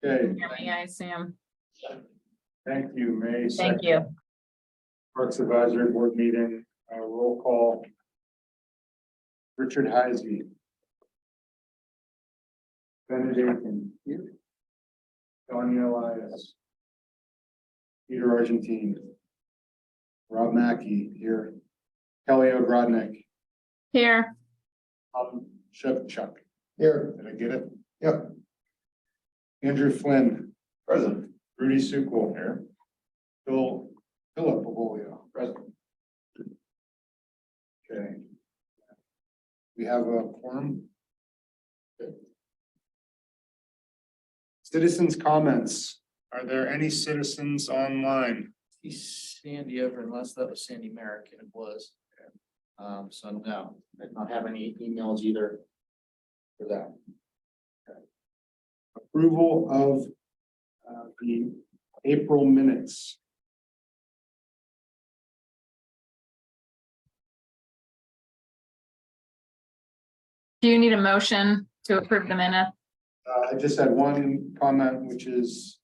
Okay, I assume. thank you, May. Thank 2nd, you. Parks Advisory Board meeting, roll call. Richard Heisey. Benedict here. Donnie Elias. Peter Argentine. Rob Mackey here. Kelly Ogrodnik. Here. Shevchuk. Here. Did I get it? Yep. Andrew Flynn. Present. Rudy Sukol here. Philip Pavolio. Present. Okay. We have a quorum. Okay. Citizens' comments. Are there any citizens online? Sandy over, unless that was Sandy Merrick, and it was. So no, I did not have any emails either for that. Approval of the April minutes. Do you need a motion to approve the minute? I just had one comment, which is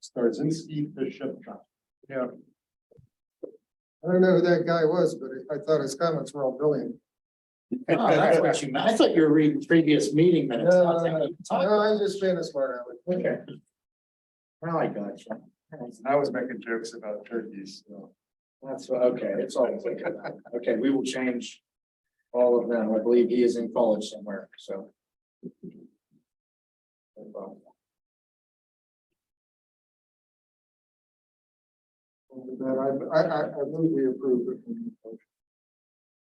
Starzinski Bishop. Yeah. I don't know who that guy was, but I thought his comments were all brilliant. Oh, that's what you meant. I thought you were reading previous meeting minutes. No, I was like, what are you talking No, about? I'm just being a smart aleck. Okay. Now I got you. I was making jokes about turkeys, so. That's okay. It's all good. Okay, we will change all of them. I believe he is in college somewhere, so. No problem. With that, I move we approve it.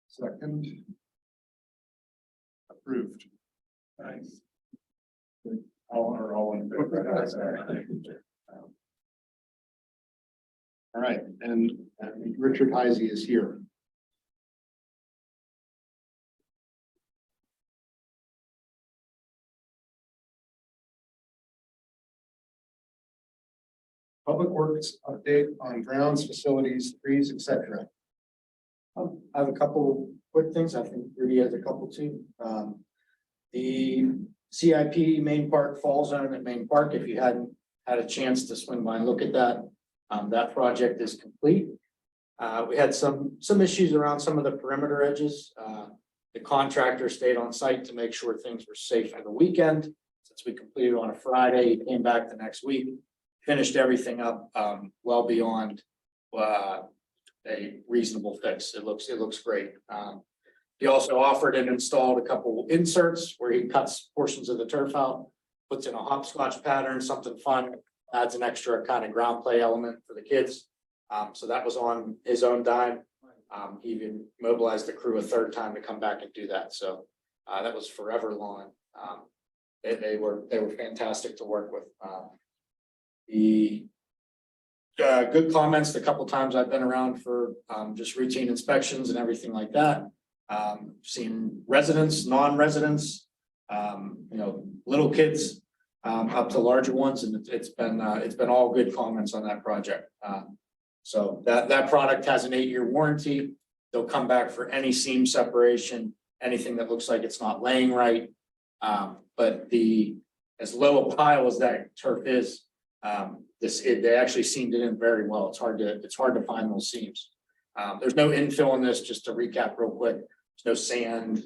Second. Approved. Nice. All in favor. All right, and Richard Heisey is here. Public Works update on grounds, facilities, trees, etc. I have a couple quick things. I think Rudy has a couple too. The CIP Main Park Fall Zone at Main Park, if you hadn't had a chance to swing by and look at that, that project is complete. We had some issues around some of the perimeter edges. The contractor stayed on site to make sure things were safe for the weekend. Since we completed on a Friday, he came back the next week, finished everything up well beyond a reasonable fix. It looks great. He also offered and installed a couple inserts where he cuts portions of the turf out, puts in a hopscotch pattern, something fun, adds an extra kind of ground play element for the kids. So that was on his own dime. He even mobilized the crew a third time to come back and do that. So that was Forever Lawn. They were fantastic to work with. The good comments the couple times I've been around for just routine inspections and everything like that. Seen residents, non-residents, little kids up to larger ones, and it's been all good comments on that project. So that product has an 8-year warranty. They'll come back for any seam separation, anything that looks like it's not laying right. But as low a pile as that turf is, they actually seamed it in very well. It's hard to find those seams. There's no infill in this, just to recap real quick. There's no sand,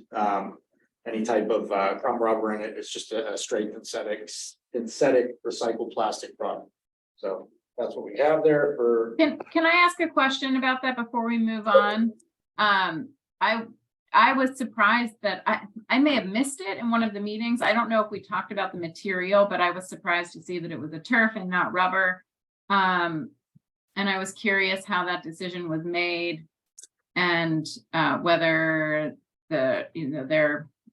any type of crumb rubber in it. It's just a straight synthetic recycled plastic product. So that's what we have there for. Can I ask a question about that before we move on? I was surprised that I may have missed it in one of the meetings. I don't know if we talked about the material, but I was surprised to see that it was a turf and not rubber. And I was curious how that decision was made and whether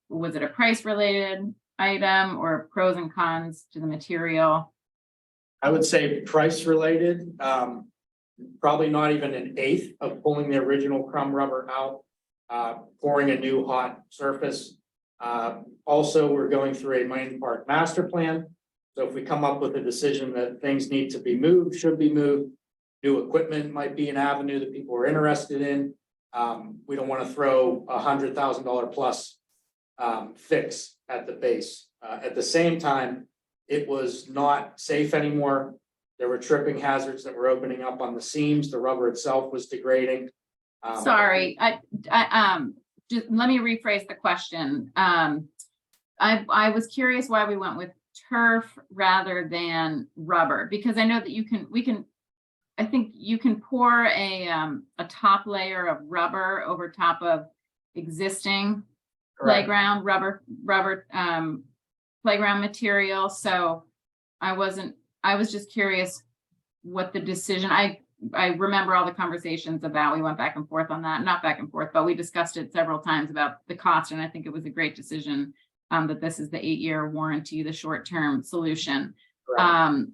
was it a price related item or pros and cons to the material? I would say price related, probably not even an eighth of pulling the original crumb rubber out, pouring a new hot surface. Also, we're going through a Main Park master plan. So if we come up with a decision that things need to be moved, should be moved, new equipment might be an avenue that people are interested in. We don't want to throw $100,000 plus fix at the base. At the same time, it was not safe anymore. There were tripping hazards that were opening up on the seams. The rubber itself was degrading. Sorry, just let me rephrase the question. I was curious why we went with turf rather than rubber, because I know that I think you can pour a top layer of rubber over top of existing Correct. playground rubber playground material. So I was just curious what the decision, I remember all the conversations about, we went back and forth on that, not back and forth, but we discussed it several times about the cost. And I think it was a great decision that this is the 8-year warranty, the short-term solution. Correct.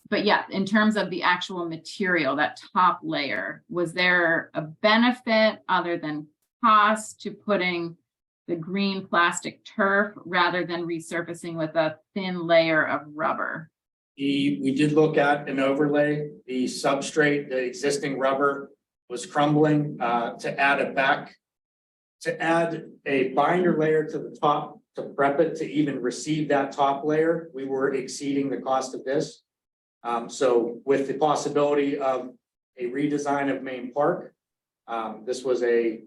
But yeah, in terms of the actual material, that top layer, was there a benefit other than cost to putting the green plastic turf rather than resurfacing with a thin layer of rubber? We did look at an overlay. The substrate, the existing rubber was crumbling, to add a binder layer to the top to prep it to even receive that top layer. We were exceeding the cost of this. So with the possibility of a redesign of Main Park, this was a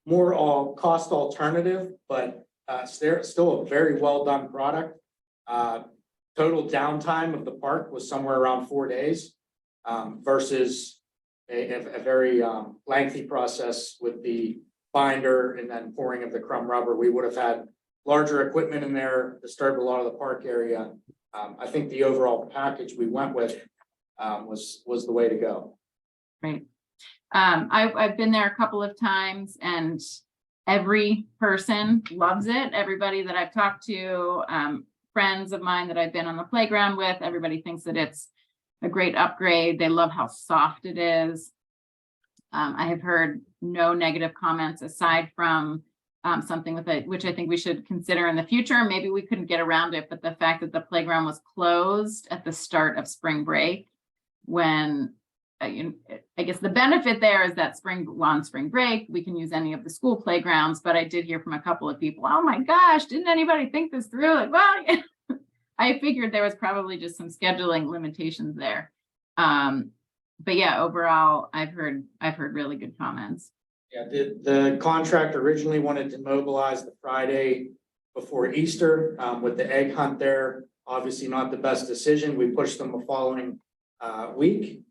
more cost alternative, but still a very well done product. Total downtime of the park was somewhere around 4 days, versus a very lengthy process with the binder and then pouring of the crumb rubber. We would have had larger equipment in there, disturbed a lot of the park area. I think the overall package we went with was the way to go. Right. I've been there a couple of times and every person loves it. Everybody that I've talked to, friends of mine that I've been on the playground with, everybody thinks that it's a great upgrade. They love how soft it is. I have heard no negative comments aside from something with it, which I think we should consider in the future. Maybe we couldn't get around it, but the fact that the playground was closed at the start of spring break, when I guess the benefit there is that on spring break, we can use any of the school playgrounds, but I did hear from a couple of people, oh my gosh, didn't anybody think this through? Like, well, I figured there was probably just some scheduling limitations there. But yeah, overall, I've heard really good comments. Yeah, the contract originally wanted to mobilize the Friday before Easter, with the egg hunt there. Obviously not the best decision. We pushed them the following week.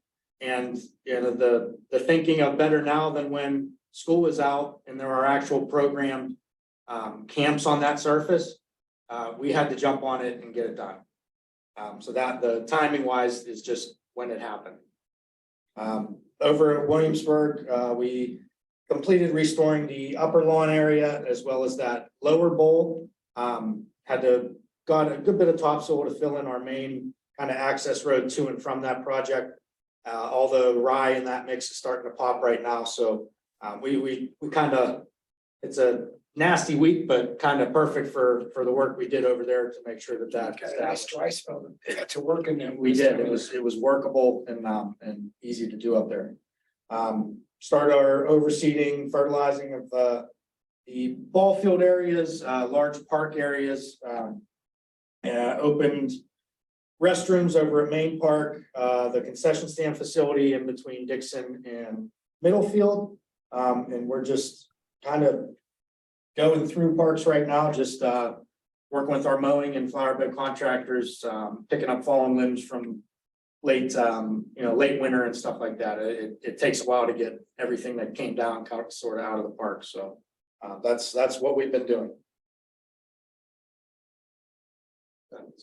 And the thinking of better now than when school was out and there are actual programmed camps on that surface, we had to jump on it and get it done. So that the timing wise is just when it happened. Over at Williamsburg, we completed restoring the upper lawn area as well as that lower bowl. Got a good bit of topsoil to fill in our main kind of access road to and from that project. All the rye in that mix is starting to pop right now. So we kind of, it's a nasty week, but kind of perfect for the work we did over there to make sure that Nice dry spell to work in there. we did. It was workable and easy to do up there. Start our overseeding, fertilizing of the ball field areas, large park areas, opened restrooms over at Main Park, the concession stand facility in between Dixon and Middlefield. And we're just kind of going through parks right now, just working with our mowing and flower bed contractors, picking up fallen limbs from late winter and stuff like that. It takes a while to get everything that came down sort of out of the park. So that's what we've been doing.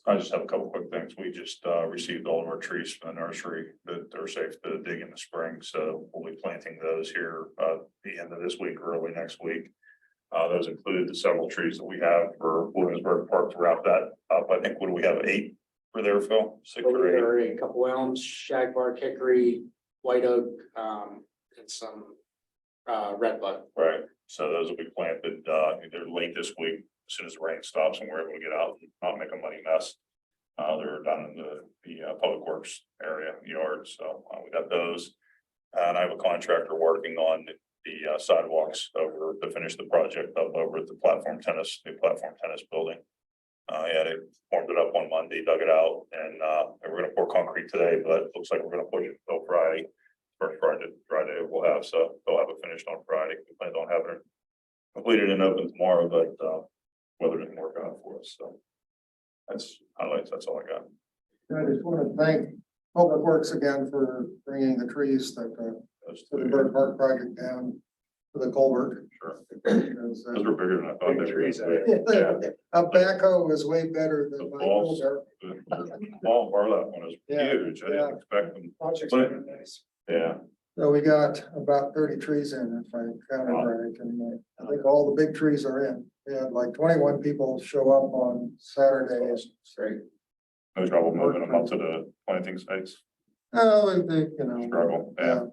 I just have a couple quick things. We just received all of our trees from the nursery that are safe to dig in the spring. So we'll be planting those here the end of this week, early next week. Those include the several trees that we have for Williamsburg Park to wrap that up. I think, what do we have, 8 for there, Phil? 6 or 8? There are a couple elms, shagbark, hickory, white oak, and some redbud. Right. So those will be planted either late this week, as soon as the rain stops and we're able to get out and not make a muddy mess. They're down in the public works area yard. So we got those. And I have a contractor working on the sidewalks over to finish the project up over at the new platform tennis building. Yeah, they formed it up on Monday, dug it out, and we're gonna pour concrete today, but it looks like we're gonna push it till Friday. First Friday we'll have, so they'll have it finished on Friday. We plan on having it completed and open tomorrow, but weather didn't work out for us, so. That's highlights, that's all I got. I just want to thank Public Works again for bringing the trees that, Those for the two, Bird Park project down for the culvert. sure. Because, Those were bigger than I thought they were gonna be. Yeah. a backhoe was way better The than my balls, culvert. the ball burlap one is Yeah, huge. I didn't expect them. Project's But- really nice. Yeah, So we got about 30 trees in, if I counted Wow. right, and I think all the big trees are in. We had like 21 people show up on Saturday. Great. no trouble moving them up to the planting sites. Oh, they, you know. Struggle, yeah.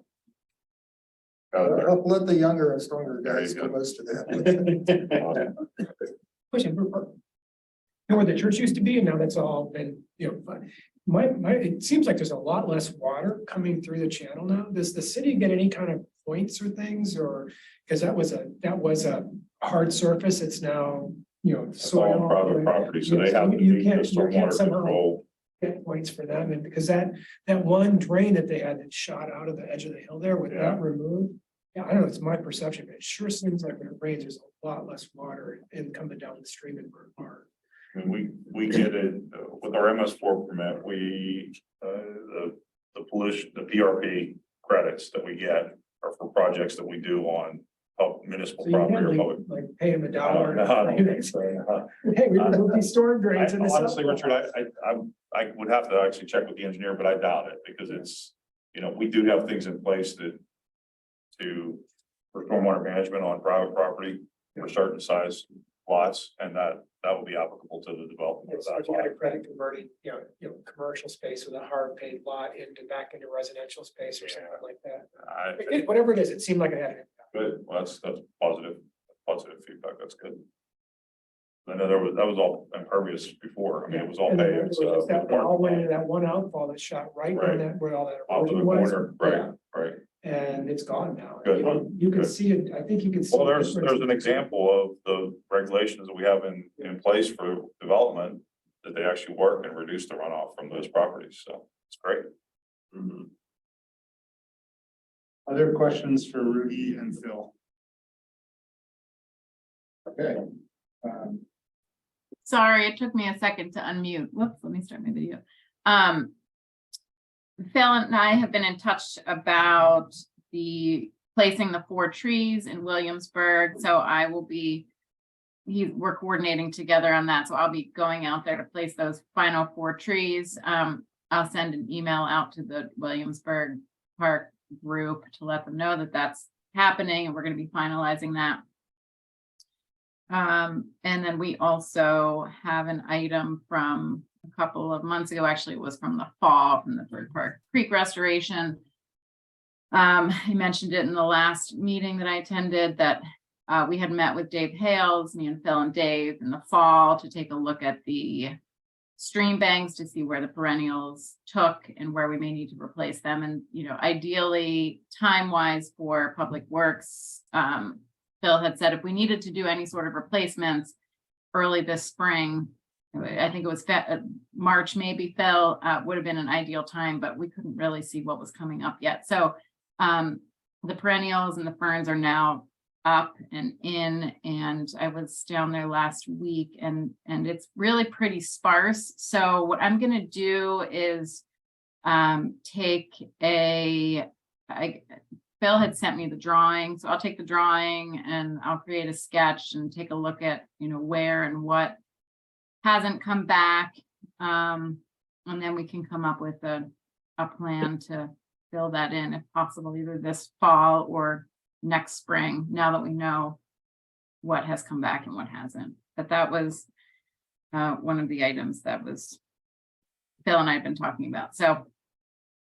Yeah. Let the younger and stronger There you guys go. go most of that. Awesome. Question, where the church used to be, and now that's all been, it seems like there's a lot less water coming through the channel now. Does the city get any kind of points or things, or, because that was a hard surface, it's now, It's all soil. private property, so they have to You meet can't- the you can't stormwater somehow control. Get points for them, and because that one drain that they had that shot out of the edge of the hill there with Yeah. that removed. Yeah, I don't know, it's my perception, but it sure seems like when it rains, there's a lot less water in coming down the stream in Bird Park. I mean, we get it with our MS4 permit, the pollution, the PRP credits that we get are for projects that we do on municipal So you property can't or like, public. like pay him $1. No, I don't think so. Hey, we removed these storm drains in the. Honestly, summer. Richard, I would have to actually check with the engineer, but I doubt it, because it's, we do have things in place for stormwater management on private property for certain size lots, and that will be applicable to the development of So that if you had a lot. credit converting, commercial space with a hard paid lot back into residential space or something like that. Whatever it is, it seemed like it had. an impact. Good, well, that's positive feedback, that's good. I know that was all impervious before, I mean, it was all And then paved, there was so. that all went into that one outfall that shot right Right. in that, where all that Off to the erosion was. corner, Yeah, right. and it's gone now. Good. You can Good. see it, I think you can see. Well, the there's difference. an example of the regulations that we have in place for development, that they actually work and reduce the runoff from those properties, so it's great. Other questions for Rudy and Phil? Okay. Sorry, it took me a second to unmute. Whoops, let me start my video. Phil and I have been in touch about placing the 4 trees in Williamsburg, so I will be, we're coordinating together on that, so I'll be going out there to place those final 4 trees. I'll send an email out to the Williamsburg Park group to let them know that that's happening, and we're going to be finalizing that. And then we also have an item from a couple of months ago, actually it was from the fall, from the Bird Park Creek restoration. I mentioned it in the last meeting that I attended, that we had met with Dave Hales, me and Phil and Dave, in the fall to take a look at the stream banks to see where the perennials took and where we may need to replace them. And, ideally, time-wise for Public Works, Phil had said if we needed to do any sort of replacements early this spring, I think it was March, maybe, Phil, would have been an ideal time, but we couldn't really see what was coming up yet. So the perennials and the ferns are now up and in, and I was down there last week, and it's really pretty sparse. So what I'm going to do is take Phil had sent me the drawing, so I'll take the drawing and I'll create a sketch and take a look at, where and what hasn't come back. And then we can come up with a plan to fill that in if possible, either this fall or next spring, now that we know what has come back and what hasn't. But that was one of the items that was Phil and I have been talking about. So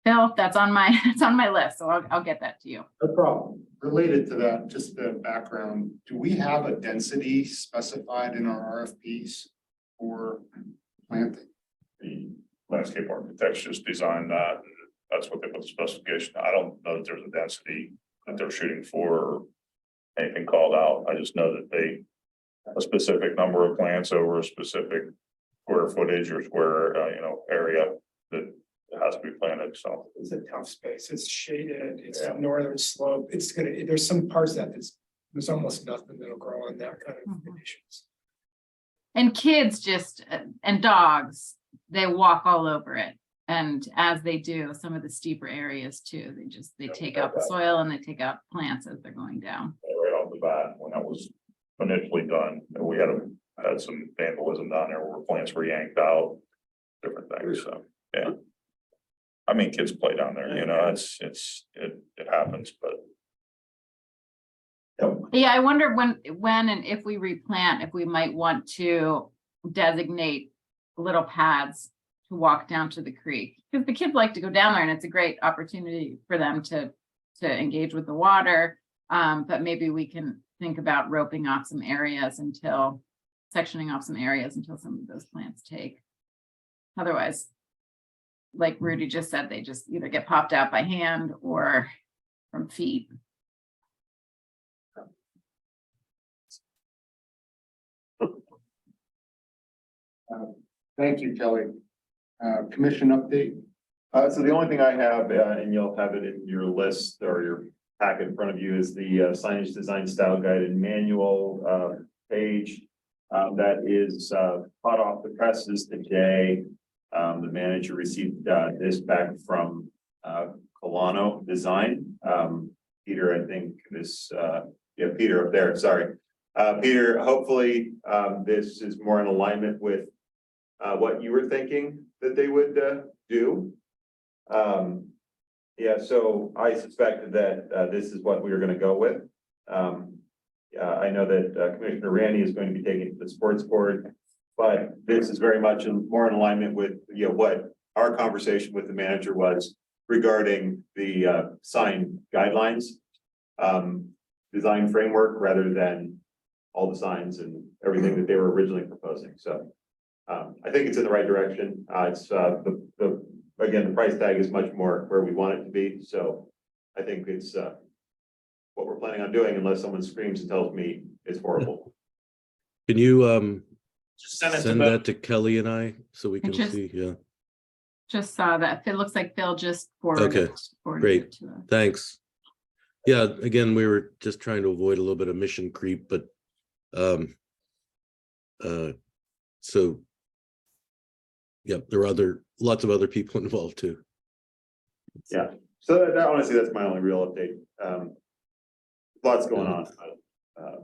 Phil, it's on my list, so I'll get that to you. No problem. Related to that, just the background, do we have a density specified in our RFPs for planting? The landscape architects just designed that, and that's what they put the specification. I don't know that there's a density that they're shooting for or anything called out. I just know that a specific number of plants over a specific square footage or square, area that has to be planted, so. It's a tough space. It's shaded, it's Yeah. northern slope. It's gonna, there's some parts that there's almost nothing that'll grow on that kind of Mhm. conditions. And kids just, and dogs, they walk all over it. And as they do, some of the steeper areas too, they take out the soil and they take out plants as they're going down. Right off the bat, when that was initially done, we had some vandalism down there where plants were yanked out, different things, so, yeah. I mean, kids play down there, it happens, but. Yeah, I wonder when and if we replant, if we might want to designate little paths to walk down to the creek. Because the kids like to go down there and it's a great opportunity for them to engage with the water. But maybe we can think about roping off some areas sectioning off some areas until some of those plants take. Otherwise, like Rudy just said, they just either get popped out by hand or from feet. Thank you, Kelly. Commission update. So the only thing I have, and you'll have it in your list or your packet in front of you, is the signage design style guide and manual page. That is hot off the presses today. The manager received this back from Colano Design. Peter, I think this, Peter up there, sorry. Peter, hopefully this is more in alignment with what you were thinking that they would do. Yeah, so I suspected that this is what we were going to go with. I know that Commissioner Randy is going to be taking it to the sports board, but this is very much more in alignment with what our conversation with the manager was regarding the sign guidelines, design framework, rather than all the signs and everything that they were originally proposing. So I think it's in the right direction. It's again, the price tag is much more where we want it to be. So I think it's what we're planning on doing, unless someone screams and tells me it's horrible. Can you Just send it send that to Kelly and I so we I can just- see? Yeah, Just saw that. It looks like Phil just forwarded Okay, forwarded great. it to us. thanks. Yeah, again, we were just trying to avoid a little bit of mission creep, but so yep, there are lots of other people involved too. Yeah, so that honestly, that's my only real update. Lots going on, but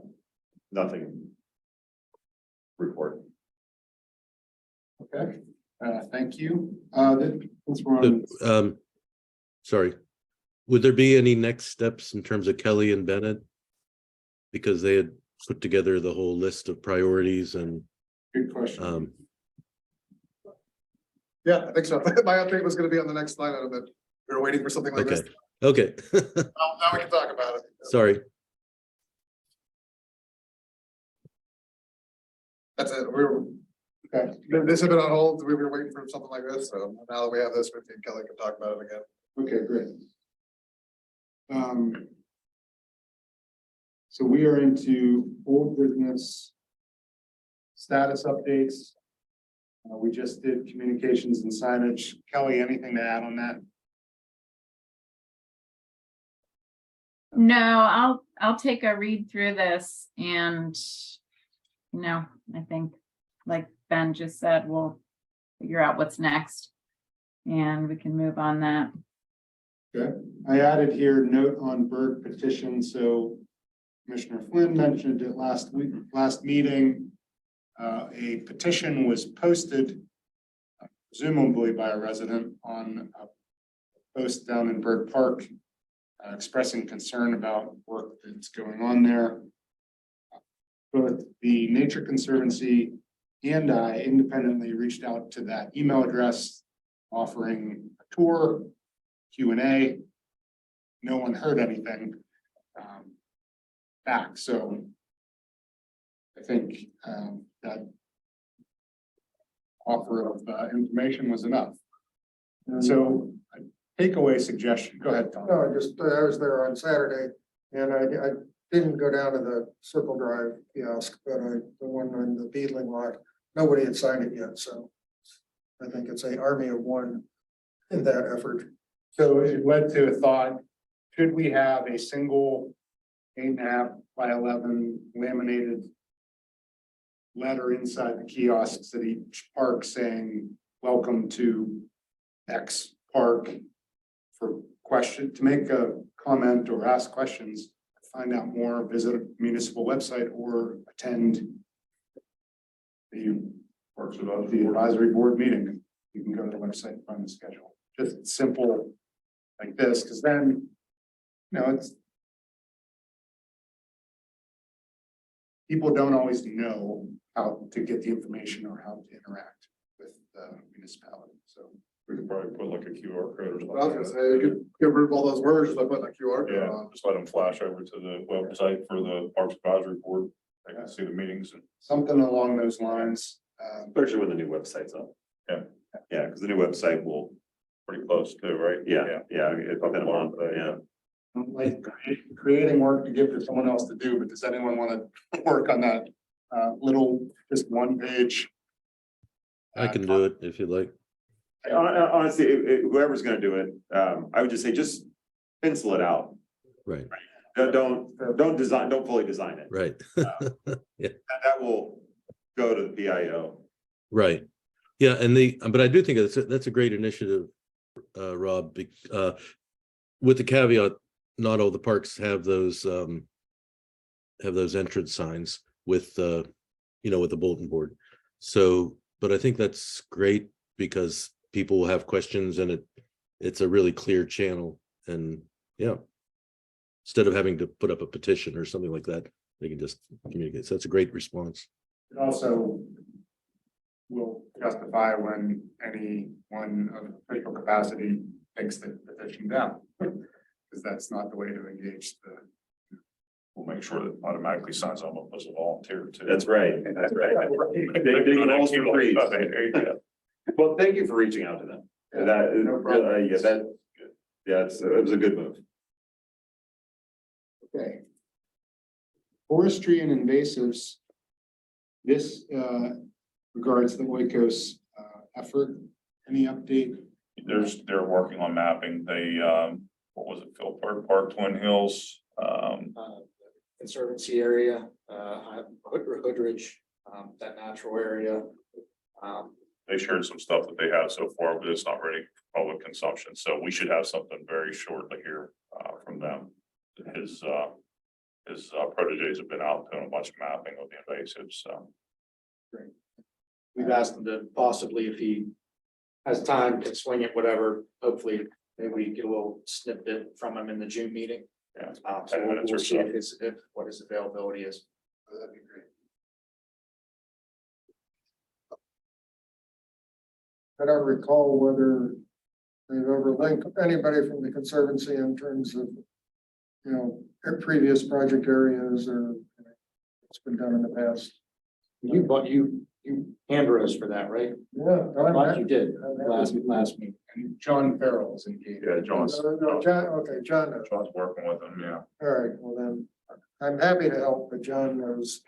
nothing report. Okay, thank you. Since we're on, Sorry, would there be any next steps in terms of Kelly and Bennett? Because they had put together the whole list of priorities and good question. Yeah, I think so. My update was gonna be on the next slide item, but we were waiting for something like this. okay. Now we can talk about it. Sorry. That's it. We were, Okay, this had been on hold. We were waiting for something like this. So now that we have this, we can Kelly can talk about it again. okay, great. So we are into old business status updates. We just did communications and signage. Kelly, anything to add on that? No, I'll take a read through this and, I think, like Ben just said, we'll figure out what's next. And we can move on that. Okay, I added here note on Berg petition, so Commissioner Flynn mentioned it last meeting. A petition was posted, presumably by a resident, on a post down in Berg Park, expressing concern about work that's going on there. Both the Nature Conservancy and I independently reached out to that email address, offering a tour, Q&A. No one heard anything back, so I think that offer of information was enough. And so, a takeaway suggestion. Go ahead, Tom. No, I was there on Saturday and I didn't go down to the Circle Drive kiosk, but the one on the Beadling lot. nobody had signed it yet, so. I think it's an army of one in that effort. So it led to a thought, should we have a single 8.5 by 11 laminated letter inside the kiosks at each park saying, welcome to X park, for to make a comment or ask questions, find out more, visit a municipal website or attend the advisory board meeting. You can go to the website and find the schedule. Just simple like this, because then, it's people don't always know how to get the information or how to interact with the municipality, so. We could probably put like a QR code or something. I was gonna say, you could get rid of all those words by putting a QR code Yeah, on. just let them flash over to the website for the Parks Advisory Board. They can see the meetings and Something along those lines. Especially when the new website's up. Yeah. Yeah, because the new website will, pretty close too, right? yeah, it's within a month, yeah. Like creating work to give to someone else to do, but does anyone want to work on that little, just one page? I can do it if you'd like. Honestly, whoever's gonna do it, I would just say, just pencil it out. Right, Don't design, don't fully design it. right, That will go to the PIO. right. Yeah, but I do think that's a great initiative, Rob, with the caveat, not all the parks have those entrance signs with with the bulletin board. So, but I think that's great because people will have questions and it's a really clear channel, and instead of having to put up a petition or something like that, they can just communicate. So that's a great response. It also will justify when anyone of official capacity takes the petition down. Because that's not the way to engage the. We'll make sure that automatically signs them up as a volunteer too. That's right. Digging holes for trees. Well, thank you for reaching out to them. That, No problem. it was a good move. Okay. Forestry and invasives. This regards the Oikos effort. Any update? They're working on mapping. They, what was it, Philpott Park, Twin Hills? Conservancy area, Hoodridge, that natural area. They shared some stuff that they have so far, but it's not ready for public consumption. So we should have something very shortly here from them. His proteges have been out doing a bunch of mapping of the invasives, so. We've asked him to possibly, if he has time, can swing it, whatever, hopefully, maybe we get a little snippet from him in the June meeting. Yeah. So 10 minutes we'll or see so. if what his availability is. That'd be great. I don't recall whether they've ever linked anybody from the Conservancy in terms of, their previous project areas or what's been done in the past. You handed us for that, right? Yeah. I thought you did last meeting. And John Farrell is engaged. Yeah, John's John knows. John's working with them, yeah. All right, well then, I'm happy to help, but John knows.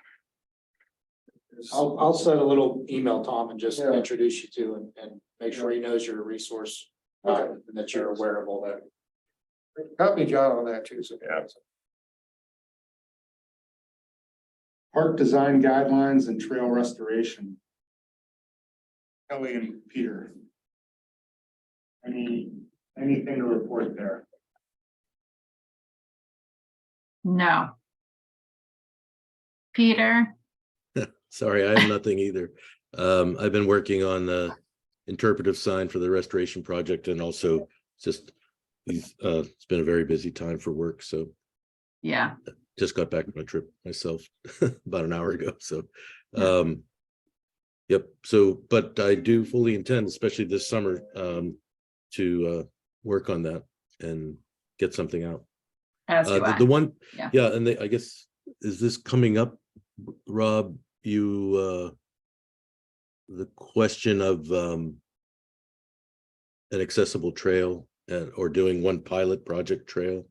I'll send a little email, Tom, and just Yeah. introduce you to and make sure he knows you're a resource. And that you're aware of all that. Copy John on that too, so. Yeah. Park design guidelines and trail restoration. Kelly and Peter. Anything to report there? No. Peter, Sorry, I have nothing either. I've been working on the interpretive sign for the restoration project, and also just it's been a very busy time for work, so yeah, just got back from a trip myself about an hour ago. So yep. So, but I do fully intend, especially this summer, to work on that and get something out. as do I. The one, Yeah. and I guess, is this coming up, Rob? The question of an accessible trail or doing one pilot project trail.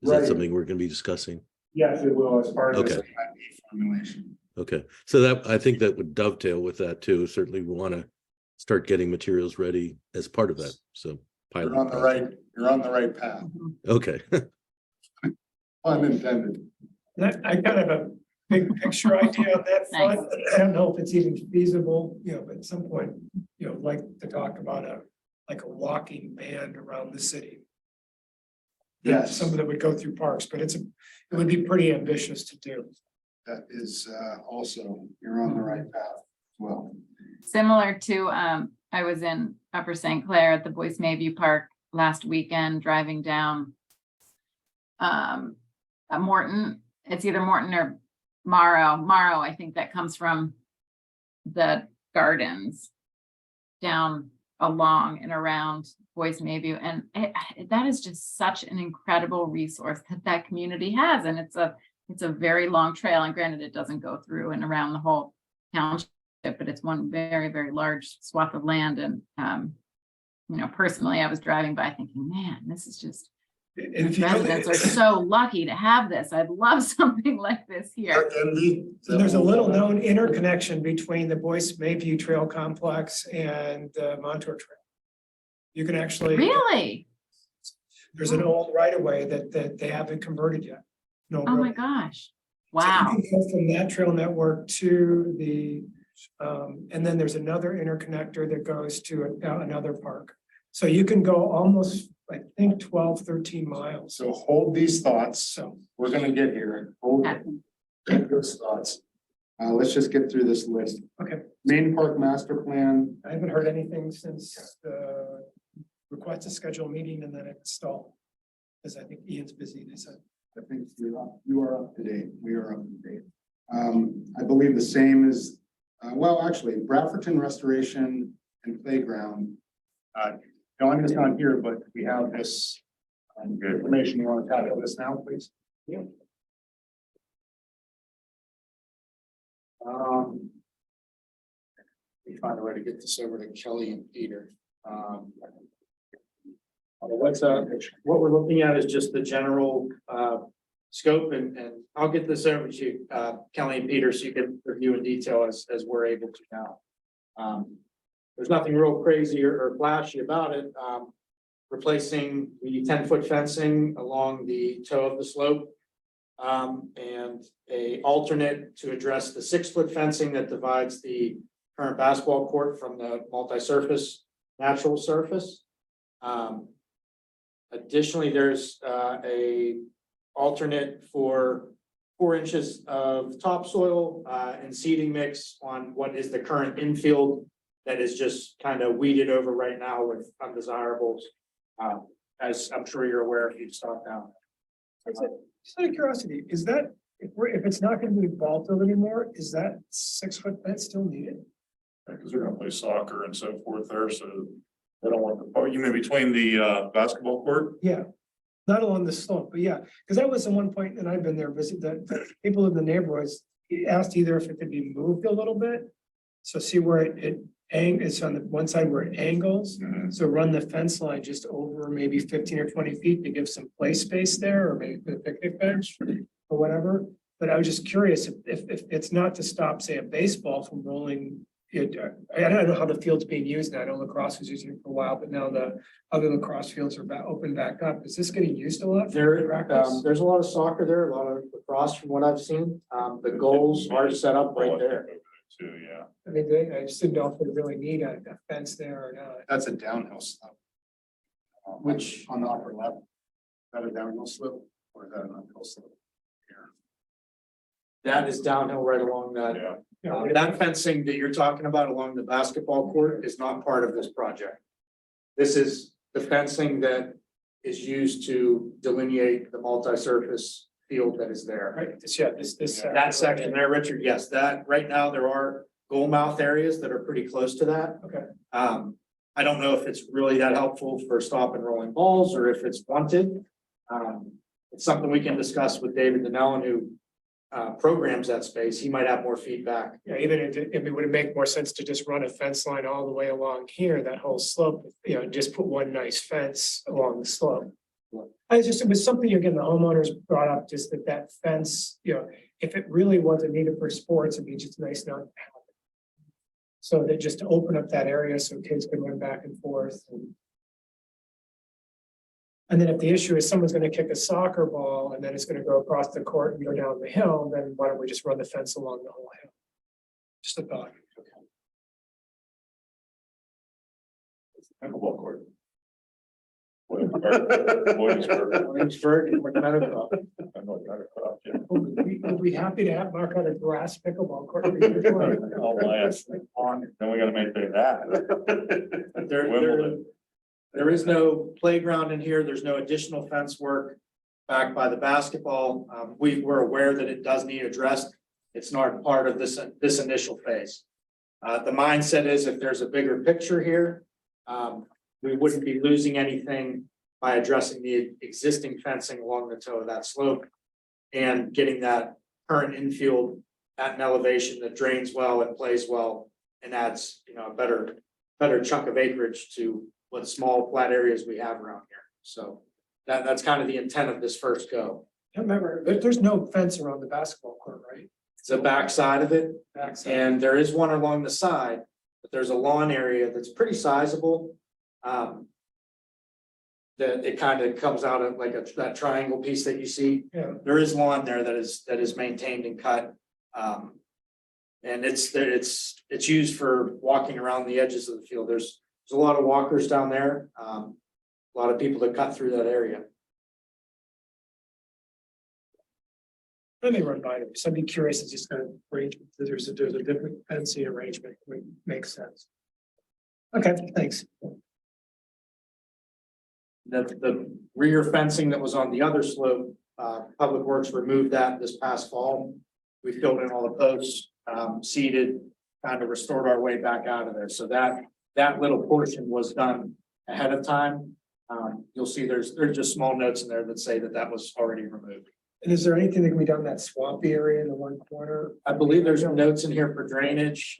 Is that Right. something we're going to be discussing? Yes, it will, as part of the Okay. CIP formulation. Okay, so that, I think that would dovetail with that too. Certainly we want to start getting materials ready as part of that, so. pilot You're on the project. right, you're on the right path, Okay, unintended. That, I kind of have a big picture idea on that front. I don't know if it's even feasible, but at some point, like to talk about like a walking band around the city. Yes. Some of them would go through parks, but it would be pretty ambitious to do. That is also, you're on the right path as well. Similar to, I was in Upper St. Clair at the Boyce Mayview Park last weekend, driving down Morton. It's either Morton or Morrow, I think that comes from the gardens down along and around Boyce Mayview. And that is just such an incredible resource that community has. And it's a very long trail. And granted, it doesn't go through and around the whole township, but it's one very, very large swath of land. And, personally, I was driving by thinking, man, this is just, And if you know residents are so lucky to have this. I'd love something like this here. So there's a little known interconnection between the Boyce Mayview Trail Complex and the Montour Trail. You can actually. Really? There's an old right of way that they haven't converted yet. No. Oh my road. gosh. So you Wow. can go from that trail network to the, and then there's another interconnector that goes to another park. So you can go almost, I think, 12, 13 miles. So hold these thoughts. So, We're gonna get here. Hold those thoughts. Let's just get through this list. okay, Main Park Master Plan, I haven't heard anything since the request to schedule a meeting and then it stalled. Because I think Ian's busy, they said. I think you are up to date. We are up to date. I believe the same is, actually, Bradfordton Restoration and Playground. John is not here, but we have this information. You want to tackle this now, please? Yeah. Let me find a way to get this over to Kelly and Peter. What we're looking at is just the general scope and I'll get this over to you, Kelly and Peter, so you can review in detail as we're able to now. There's nothing real crazy or flashy about it. Replacing the 10-foot fencing along the toe of the slope. And a alternate to address the 6-foot fencing that divides the current basketball court from the multi-surface natural surface. Additionally, there's a alternate for 4 inches of topsoil and seeding mix on what is the current infield that is just kind of weeded over right now with undesirables. As I'm sure you're aware if you've stopped down. Just out of curiosity, is that, if it's not gonna be vaulted anymore, is that 6-foot fence still needed? Because they're gonna play soccer and so forth there, so they don't want the, you mean between the basketball court? Yeah, not along the slope, but yeah, because that was at one point, and I've been there visit that people in the neighborhoods asked either if it could be moved a little bit. So see where it's on the one side where it angles. Mhm. So run the fence line just over maybe 15 or 20 feet to give some play space there, or maybe put a picnic bench or whatever. But I was just curious if it's not to stop, say, a baseball from rolling. I don't know how the field's being used now. I know lacrosse was using it for a while, but now the other lacrosse fields are open back up. Is this getting used a lot? for practice? There's a lot of soccer there, a lot of lacrosse from what I've seen. The goals are set up right there. Too, yeah. I mean, I just didn't know if we really need a fence there or not. That's a downhill slope. Which on the upper level, is that a downhill slope or is that an uphill slope? Here. That is downhill right along that. Yeah. That fencing that you're talking about along the basketball court is not part of this project. This is the fencing that is used to delineate the multi-surface field that is there. Right, this. That section there, Richard, yes, that, right now, there are goal mouth areas that are pretty close to that. Okay. I don't know if it's really that helpful for stop and rolling balls or if it's wanted. It's something we can discuss with David Donnellan, who programs that space. He might have more feedback. Yeah, even if it would make more sense to just run a fence line all the way along here, that whole slope, just put one nice fence along the slope. It was something, again, the homeowners brought up, just that fence, if it really wasn't needed for sports, it'd be just nice not to have it. So that just to open up that area so kids can run back and forth. And then if the issue is someone's gonna kick a soccer ball and then it's gonna go across the court and go down the hill, then why don't we just run the fence along the whole hill? Just a thought. Pickleball court. Williamsburg. Williamsburg and Meadowcroft. I know, Meadowcroft, yeah. We'll be happy to have mark out a grass pickleball court. for you to play. Oh, last on, then we gotta maintain that. Wimbledon. There is no playground in here. There's no additional fence work back by the basketball. We were aware that it does need addressed. It's not part of this initial phase. The mindset is if there's a bigger picture here, we wouldn't be losing anything by addressing the existing fencing along the toe of that slope and getting that current infield at an elevation that drains well and plays well and adds, a better chunk of acreage to what small flat areas we have around here. So that's kind of the intent of this first go. Remember, there's no fence around the basketball court, right? It's the back side of it, Backside. and there is one along the side, but there's a lawn area that's pretty sizable. That it kind of comes out of like that triangle piece that you see. Yeah. There is lawn there that is maintained and cut. And it's used for walking around the edges of the field. There's a lot of walkers down there. A lot of people that cut through that area. Let me run by them. So I'd be curious, it's just kind of arrangement. There's a different fancy arrangement, which makes sense. Okay, thanks. The rear fencing that was on the other slope, Public Works removed that this past fall. We filled in all the posts, seeded, kind of restored our way back out of there. So that little portion was done ahead of time. You'll see there's just small notes in there that say that was already removed. And is there anything that can be done in that swampy area in the one corner? I believe there's notes in here for drainage.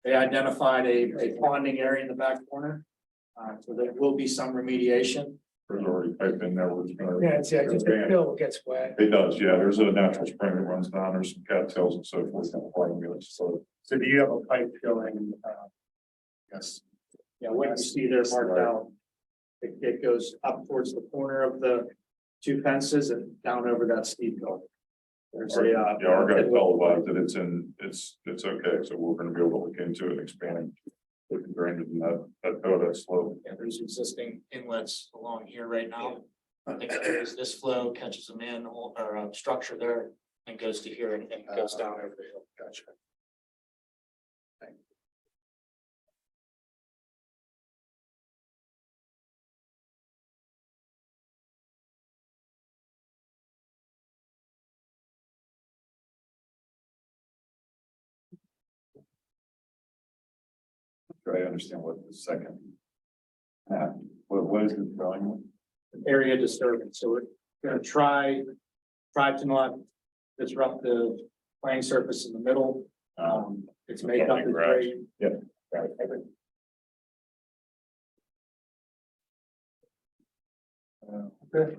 They identified a ponding area in the back corner. So there will be some remediation. There's already pipe in there. Yeah, it's just the fill gets wet. It does, yeah. There's a natural spring that runs down. There's some cattails and so forth. So do you have a pipe going? Yes. Yeah, what you see there marked out. It goes up towards the corner of the two fences and down over that steep hill. There's a, Yeah, our guy televised that it's okay. So we're gonna be able to look into it and expand. We can drain it in that slope. Yeah, there's existing inlets along here right now. I think this flow catches them in or a structure there and goes to here and goes down over the hill. Gotcha. I understand what the second. What is it drawing? Area disturbance. So we're gonna try to not disrupt the playing surface in the middle. It's made up of grade. Yep. Okay.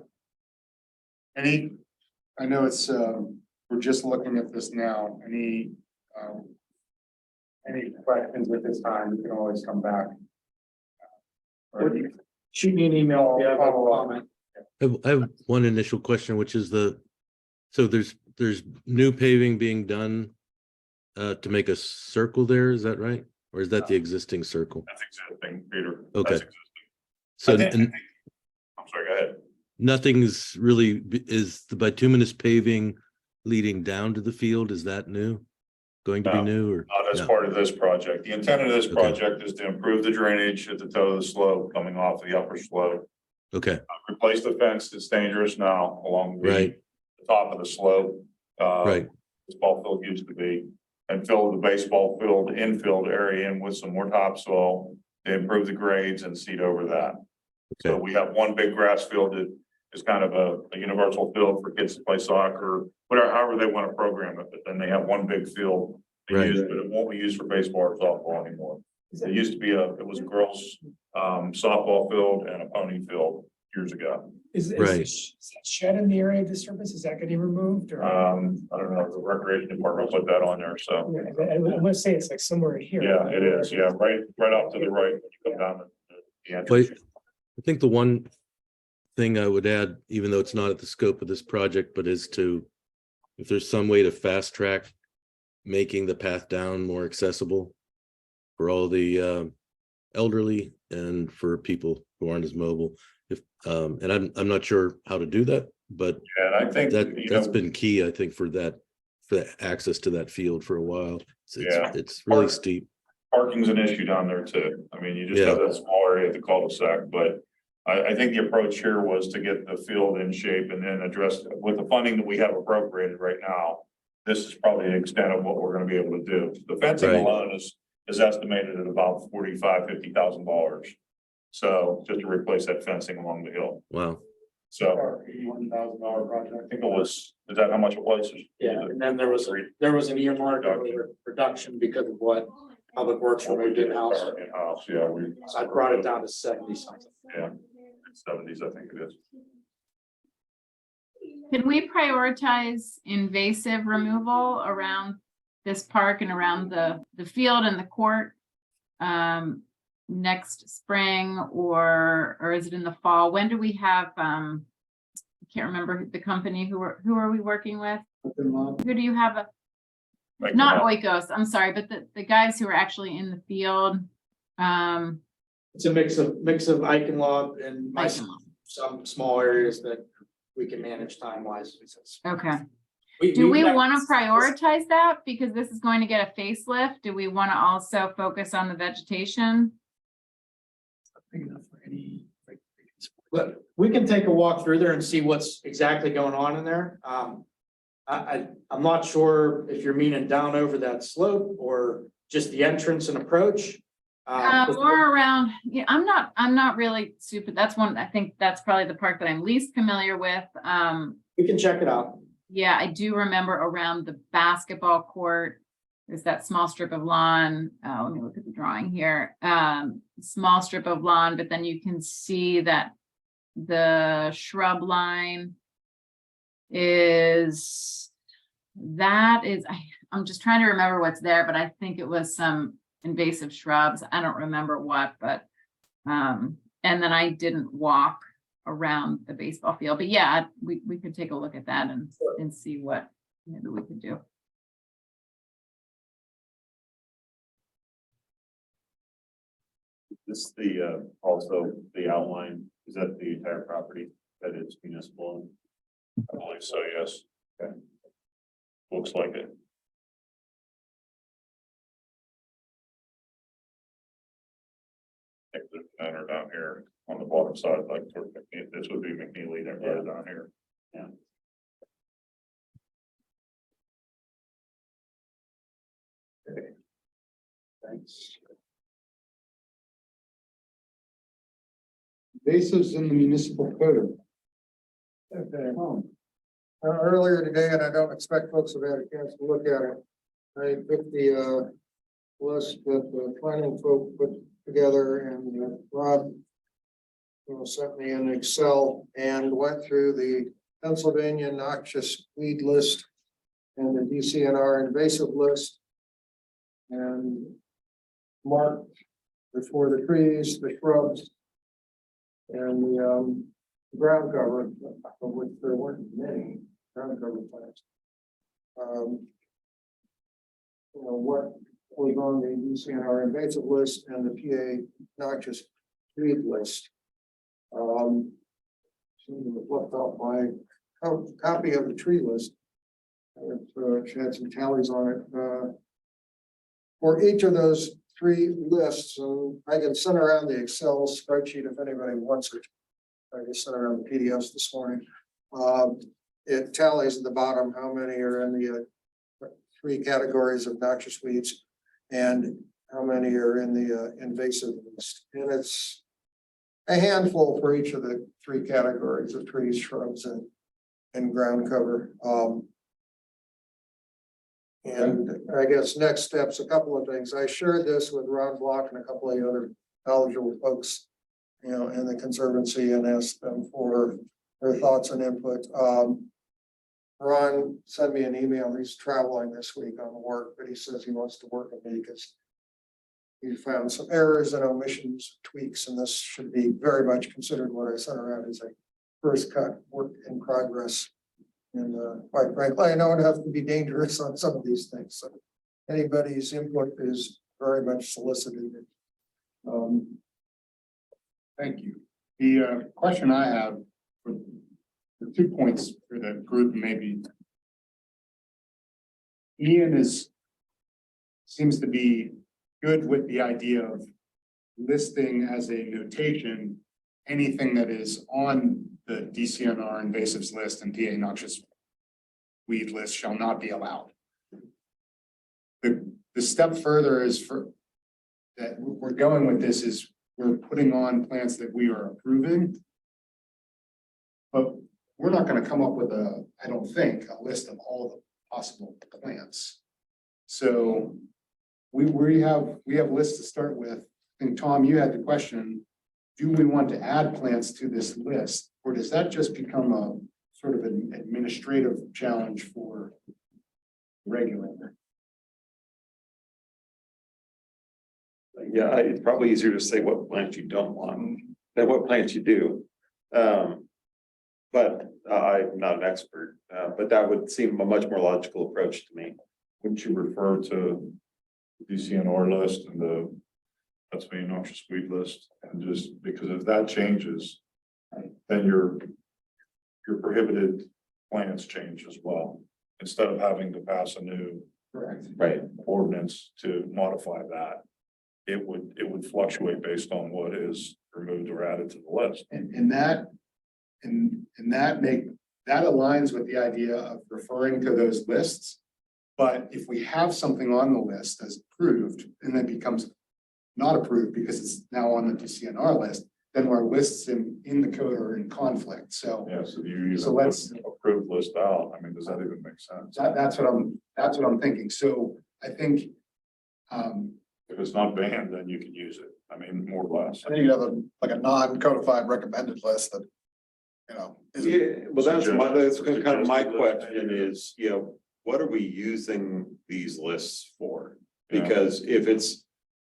I know it's, we're just looking at this now, any questions at this time, you can always come back. Shoot me an email. Yeah, comment. I have one initial question, which is so there's new paving being done to make a circle there, is that right? Or is that the existing circle? That's existing, Peter. Okay. That's existing. So I think- and I'm sorry, go ahead. nothing's really, is the bituminous paving leading down to the field? Is that new? Going to be No. new or? That's No. part of this project. The intent of this Okay. project is to improve the drainage at the toe of the slope coming off the upper slope. Okay, Replace the fence that's dangerous now along right, the top of the slope. right, Baseball field used to be, and fill the baseball field infield area in with some more topsoil to improve the grades and seed over that. So Okay. we have one big grass field that is kind of a universal field for kids to play soccer, whatever, however they want to program it, but then they have one big field. They Right. use, but it won't be used for baseball or softball anymore. It used to be it was a girls' softball field and a pony field. years ago. Right. Is that shed in the area of disturbance, is that getting removed or? I don't know, the recreation department put that on there, so, Yeah, I want to say it's like somewhere here. yeah, it is, yeah, right off to the right, when you come down the entrance. But I think the one thing I would add, even though it's not at the scope of this project, but is to, if there's some way to fast track making the path down more accessible for all the elderly and for people who aren't as mobile. If and I'm not sure how to do that, but And I think, that's been key, I think, for the access to that field for a while. Yeah. It's really steep. parking's an issue down there too. I mean, you just have that small area of the cul-de-sac, but I think the approach here was to get the field in shape and then address with the funding that we have appropriated right now. This is probably the extent of what we're gonna be able to do. The fencing Right. alone is estimated at about $50,000. So just to replace that fencing along the hill. Wow. So $81,000 project. I think it was, is that how much it was? Yeah, and then there was an earmark of reduction because of what Public Works removed in-house. In-house, yeah, So I brought it down to 70 something. yeah, 70s, I think it is. Can we prioritize invasive removal around this park and around the field and the court? Next spring or is it in the fall? When do we have, I can't remember the company, who are we working with? Who do you have? Like, Not Oikos, I'm sorry, but the guys who are actually in the field. It's a mix of Eichenlob and I can- some small areas that we can manage time wise. Okay. Do we want to prioritize that because this is going to get a facelift? Do we want to also focus on the vegetation? But we can take a walk through there and see what's exactly going on in there. I'm not sure if you're meaning down over that slope or just the entrance and approach. Or around, yeah, I'm not really super, that's one, I think that's probably the park that I'm least familiar with. We can check it out. Yeah, I do remember around the basketball court. There's that small strip of lawn. Let me look at the drawing here. Small strip of lawn, but then you can see that the shrub line I'm just trying to remember what's there, but I think it was some invasive shrubs. I don't remember what, but and then I didn't walk around the baseball field, but yeah, we could take a look at that and see what maybe we could do. This the also the outline, is that the entire property that is municipal? I believe so, yes. Okay. Looks like it. Exit enter down here on the bottom side, like this would be McNeely there, down here. Yeah. Okay. Thanks. Invasives in the municipal code. Okay. Earlier today, and I don't expect folks have had a chance to look at it. I put the list that the planning folk put together and Rob sent me an Excel and went through the Pennsylvania noxious weed list and the DCNR invasive list and marked before the trees, the shrubs, and the ground cover, of which there weren't many ground cover plants. What was on the DCNR invasive list and the PA noxious weed list. Seemed to have left out my copy of the tree list. It had some tallies on it. For each of those three lists, and I can send around the Excel spreadsheet if anybody wants it. I just sent around the PDFs this morning. It tallies at the bottom how many are in the three categories of noxious weeds and how many are in the invasive list. And it's a handful for each of the three categories of trees, shrubs, and ground cover. And I guess next steps, a couple of things. I shared this with Ron Block and a couple of other knowledgeable folks and the Conservancy and ask them for their thoughts and input. Ron sent me an email. He's traveling this week on work, but he says he wants to work with me because he found some errors and omissions, tweaks, and this should be very much considered what I sent around as a first cut work in progress. And quite frankly, I know it has to be dangerous on some of these things, so anybody's input is very much solicited. Thank you. The question I have for the 2 points for the group, maybe. Ian seems to be good with the idea of listing as a notation anything that is on the DCNR invasives list and PA noxious weed list shall not be allowed. The step further is that we're going with this is we're putting on plants that we are approving. But we're not gonna come up with I don't think, a list of all the possible plants. So we have lists to start with. I think, Tom, you had the question, do we want to add plants to this list? Or does that just become a sort of an administrative challenge for the regulator? Yeah, it's probably easier to say what plants you don't want than what plants you do. But I'm not an expert, but that would seem a much more logical approach to me. Wouldn't you refer to the DCNR list and the Pennsylvania noxious weed list? And just because if that changes, then your prohibited plants change as well. Instead of having to pass a new Correct. Right. ordinance to modify that, it would fluctuate based on what is removed or added to the list. And that aligns with the idea of referring to those lists. But if we have something on the list as approved and then becomes not approved because it's now on the DCNR list, then our lists in the code are in conflict. So Yeah, so you So even let's- put approved list out. I mean, does that even make sense? that's what I'm thinking. So I think, If it's not banned, then you can use it. I mean, more or less. I think you have a non-codified recommended list that, is. Yeah, well, that's Suggested- kind of my suggested list. question is, what are we using these lists for? Yeah. Because if it's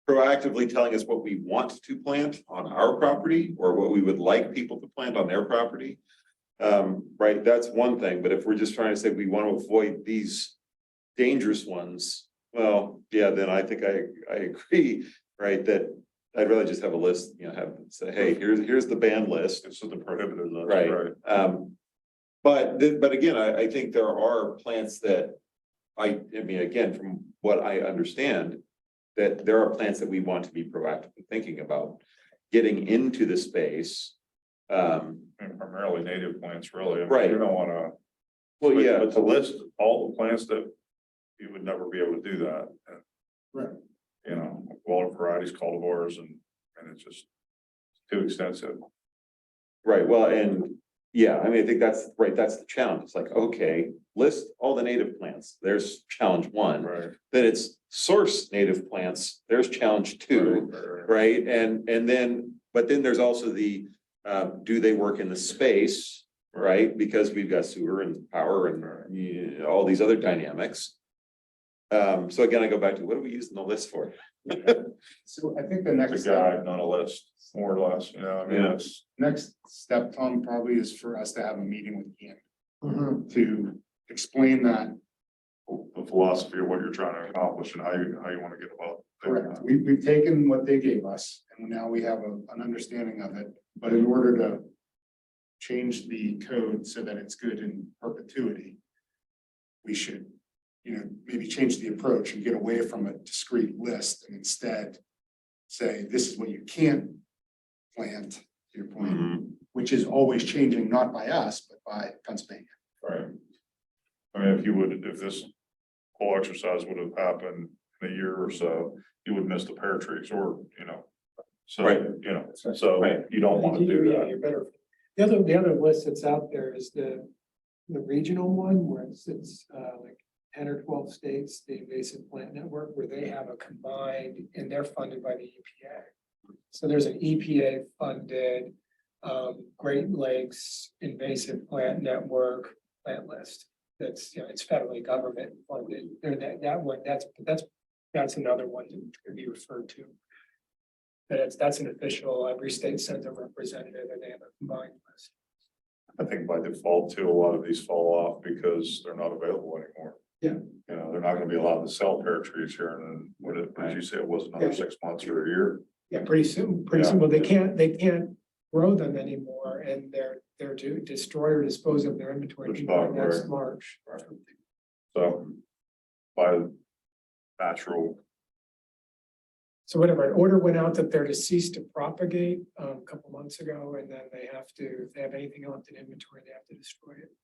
proactively telling us what we want to plant on our property or what we would like people to plant on their property. Right, that's one thing, but if we're just trying to say we want to avoid these dangerous ones, well, yeah, then I think I agree, right, that I'd rather just have a list, have say, hey, here's the ban list. This is the prohibited list, Right. right? But again, I think there are plants that I mean, again, from what I understand, that there are plants that we want to be proactively thinking about getting into the space. And primarily native plants, really. I mean, Right. You don't wanna. Well, but- yeah, But to list all the plants that you would never be able to do that. And, Right. Water varieties, cultivars, and it's just too extensive. right, well, and yeah, I mean, I think that's right, that's the challenge. It's like, okay, list all the native plants. There's challenge one. Right. Then it's source native plants. There's challenge two. Right. Right, and then, but then there's also the, do they work in the space, right? Because we've got sewer and power and all these other dynamics. So again, I go back to what are we using the list for? so I think the It's next a guide, not a list, more or less, I mean, Yeah. it's. next step, Tom, probably is for us to have a meeting with Ian Mhm. to explain that. The philosophy of what you're trying to accomplish and how you want to get about. Correct. We've taken what they gave us and now we have an understanding of it, but in order to change the code so that it's good in perpetuity, we should, maybe change the approach and get away from a discrete list and instead say, this is what you can't plant, to your point, which is always changing, not by us, but by Pennsylvania. Right. I mean, if this whole exercise would have happened in a year or so, you would miss the pear trees or, So, Right. So Right. you don't want to do Yeah, that. you're better. The other list that's out there is the regional one where it's like 10 or 12 states, the invasive plant network, where they have a combined, and they're funded by the EPA. So there's an EPA funded Great Lakes Invasive Plant Network plant list. That's, you know, it's federally government funded. There, that one, that's another one that could be referred to. But that's an official, every state sends a representative and they have a combined list. I think by default too, a lot of these fall off because they're not available anymore. Yeah. You know, they're not gonna be allowed to sell pear trees here and what did you say it was another Yeah. 6 months or a year? Yeah, pretty soon, Yeah. well, they can't grow them anymore and they're to destroy or dispose of their inventory Which before not next right. March. So by natural, So whatever, an order went out that they're to cease to propagate a couple months ago, and then they have to, if they have anything left in inventory, they have to destroy it.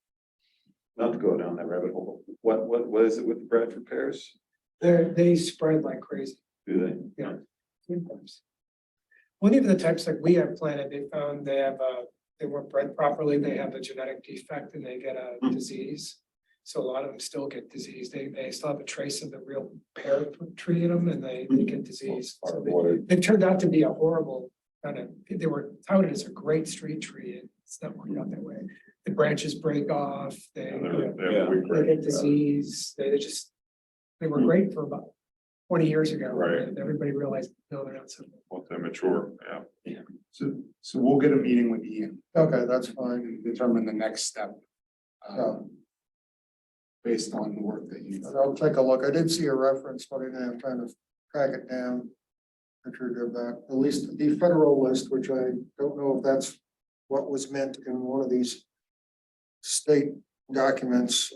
Not to go down that rabbit hole. What is it with the Bradford pears? They spread like crazy, Do they? you know. Sometimes. Well, even the types like we have planted, they found they have they weren't bred properly, they have a genetic defect and they get a disease. So a lot of them still get disease. They still have a trace of the real pear tree in them and they get disease. So they turned out to be a horrible kind of, they were touted as a great street tree and it's not working out that way. The branches break off, they get disease, they were great for about 20 years ago. Right. And everybody realized, no, they're not so. once they mature, yeah. So we'll get a meeting with Ian Okay, that's fine. and determine the next step. Yeah. Based on the work that you. I'll take a look. I did see a reference, but I didn't have time to track it down. Richard did that, at least the federal list, which I don't know if that's what was meant in one of these state documents,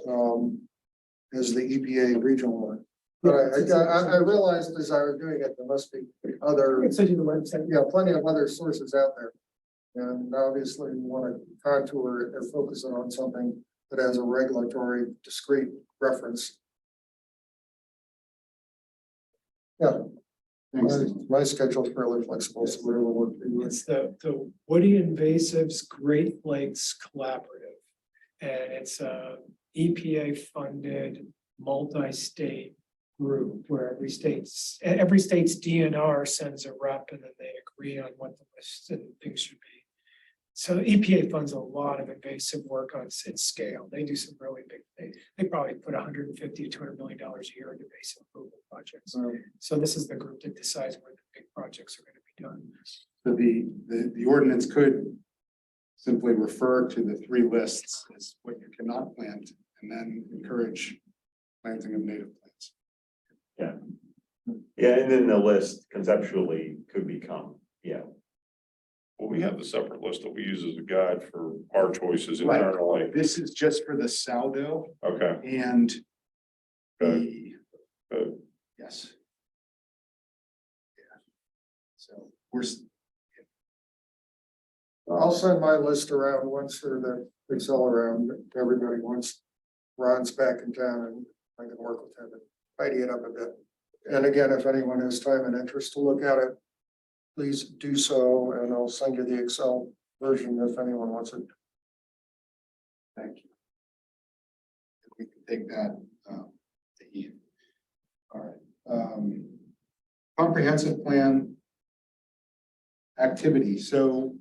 is the EPA regional one. But I realized as I was doing it, there must be other, It's such a website. yeah, plenty of other sources out there. And obviously you want to contour it or focus it on something that has a regulatory discrete reference. Yeah, my schedule's fairly flexible, so whatever works for you. It's the Woody Invasives Great Lakes Collaborative. And it's a EPA funded multi-state group where every state's DNR sends a rep and then they agree on what the list and things should be. So EPA funds a lot of invasive work on its scale. They do some really big, they probably put $150 to $200 million a year into invasive removal projects. So this is the group that decides where the big projects are going to be done. So the ordinance could simply refer to the three lists as what you cannot plant and then encourage planting of native plants. Yeah, and then the list conceptually could become, yeah. Well, we have the separate list that we use as a guide for our choices Right. internally. This is just for the sourdough Okay, and Good. the, Good. yes. Yeah. So we're, I'll send my list around once or the Excel around to everybody once Ron's back in town and I can work with him and tidy it up a bit. And again, if anyone has time and interest to look at it, please do so, and I'll send you the Excel version if anyone wants it. thank you. We can take that to Ian. All right. Comprehensive plan activity. So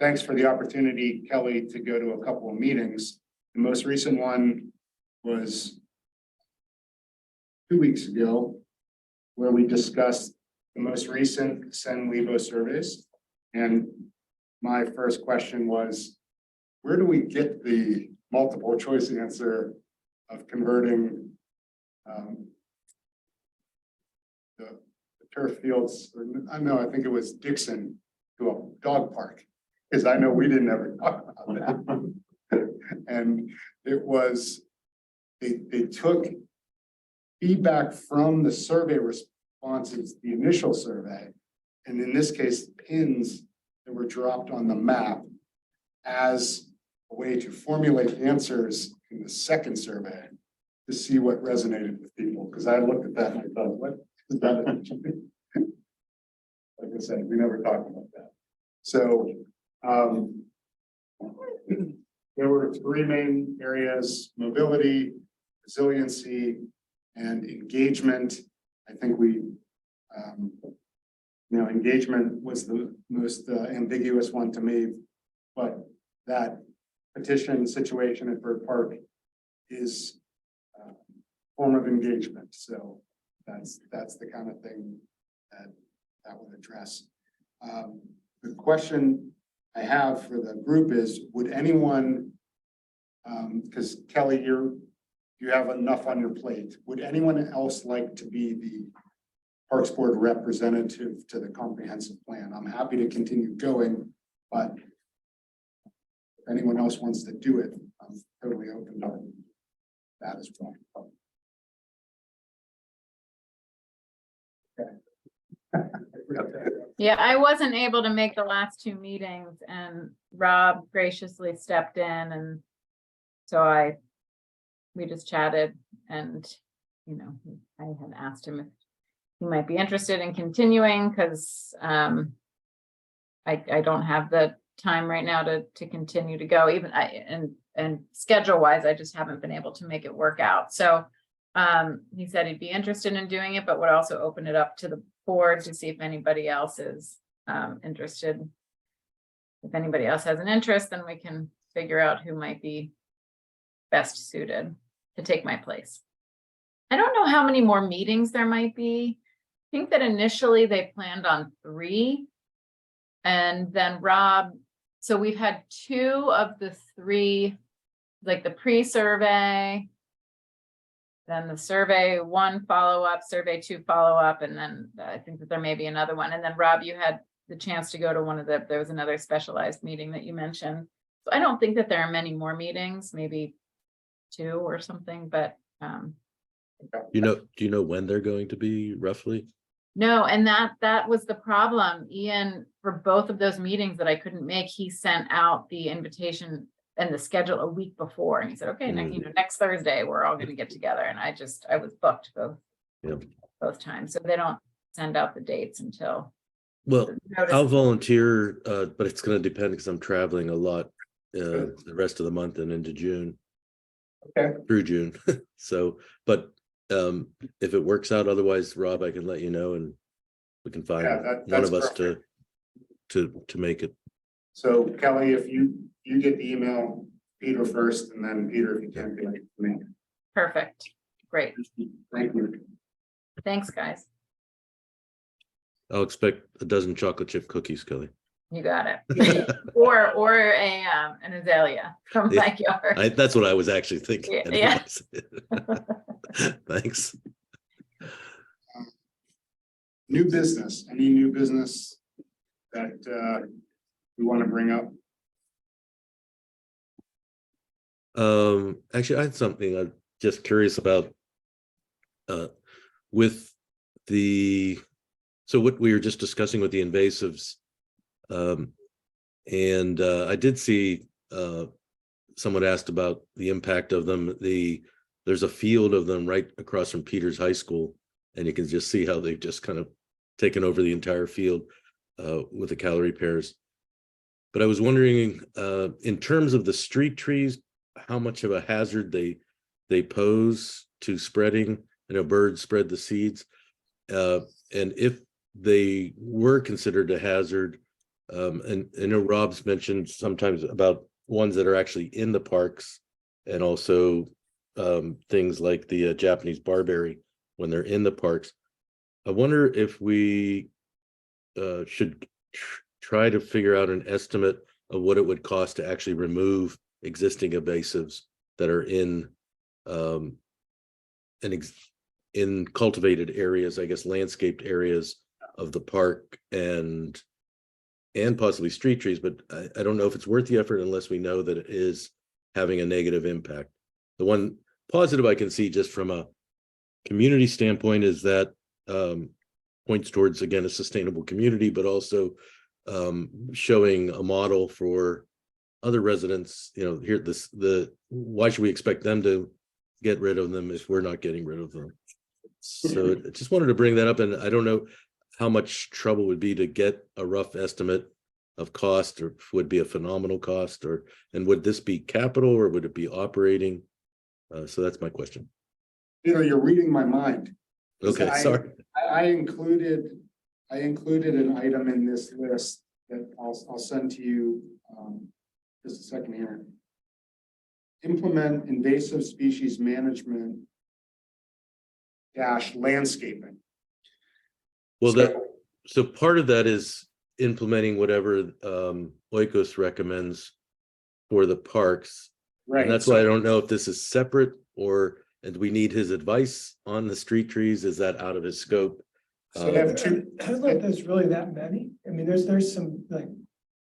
thanks for the opportunity, Kelly, to go to a couple of meetings. The most recent one was 2 weeks ago, where we discussed the most recent Sen Lebo surveys. And my first question was, where do we get the multiple choice answer of converting the turf fields, or I think it was Dixon, to a dog park? Because I know we didn't ever talk about that. And it was, they took feedback from the survey responses, the initial survey, and in this case, pins that were dropped on the map as a way to formulate answers in the second survey to see what resonated with people. Because I looked at that and I thought, what is that? Like I said, we never talked about that. So there were three main areas: mobility, resiliency, and engagement. I think we You know, engagement was the most ambiguous one to me, but that petition situation at Bird Park is a form of engagement, so that's the kind of thing that would address. The question I have for the group is, would anyone, because Kelly, you have enough on your plate, would anyone else like to be the Parks Board representative to the comprehensive plan? I'm happy to continue going, but if anyone else wants to do it, I'm totally open to that as well. Yeah, I wasn't able to make the last two meetings and Rob graciously stepped in and so we just chatted and, you know, I had asked him if he might be interested in continuing because I don't have the time right now to continue to go even and schedule wise, I just haven't been able to make it work out. So he said he'd be interested in doing it, but would also open it up to the board to see if anybody else is interested. If anybody else has an interest, then we can figure out who might be best suited to take my place. I don't know how many more meetings there might be. I think that initially they planned on 3. And then Rob, so we've had 2 of the 3, like the pre-survey, then the survey 1 follow-up, survey 2 follow-up, and then I think that there may be another one. And then Rob, you had the chance to go to there was another specialized meeting that you mentioned. So I don't think that there are many more meetings, maybe 2 or something, but Do you know when they're going to be roughly? no, and that was the problem. Ian, for both of those meetings that I couldn't make, he sent out the invitation and the schedule a week before. And he said, okay, next Thursday, we're all going to get together. And I was booked both times. So they don't send out the dates until. Well, the notice. I'll volunteer, but it's going to depend because I'm traveling a lot the rest of the month and into June. Okay. Through June. So, but if it works out, otherwise, Rob, I can let you know and we can find one that's of us perfect. to make it. So Kelly, if you get the email, Peter first, and then Peter, if you can, be like me. Perfect. Great. Thank you. Thanks, guys. I'll expect a dozen chocolate chip cookies, Kelly. You got it. or an azalea from Yeah. backyard. That's what I was actually thinking. Yeah. Thanks. New business, any new business that we want to bring up? Actually, I had something I'm just curious about. With so what we were just discussing with the invasives, and I did see someone asked about the impact of them. There's a field of them right across from Peters High School, and you can just see how they've just kind of taken over the entire field with the calorie pears. But I was wondering, in terms of the street trees, how much of a hazard they pose to spreading. I know birds spread the seeds, and if they were considered a hazard, and I know Rob's mentioned sometimes about ones that are actually in the parks, and also things like the Japanese barberry when they're in the parks. I wonder if we should try to figure out an estimate of what it would cost to actually remove existing invasives that are in in cultivated areas, I guess, landscaped areas of the park and possibly street trees, but I don't know if it's worth the effort unless we know that it is having a negative impact. The one positive I can see just from a community standpoint is that points towards, again, a sustainable community, but also showing a model for other residents. You know, here why should we expect them to get rid of them if we're not getting rid of them? So I just wanted to bring that up, and I don't know how much trouble would be to get a rough estimate of cost, or would be a phenomenal cost, and would this be capital or would it be operating? So that's my question. Peter, you're reading my mind. Okay, sorry. I I included an item in this list that I'll send to you, just a second here. Implement invasive species management dash landscaping. Well, so part of that is implementing whatever Oikos recommends for the parks. Right. And that's why I don't know if this is separate or, and do we need his advice on the street trees? Is that out of his scope? So they have two, I don't know if there's really that many. I mean, there's some like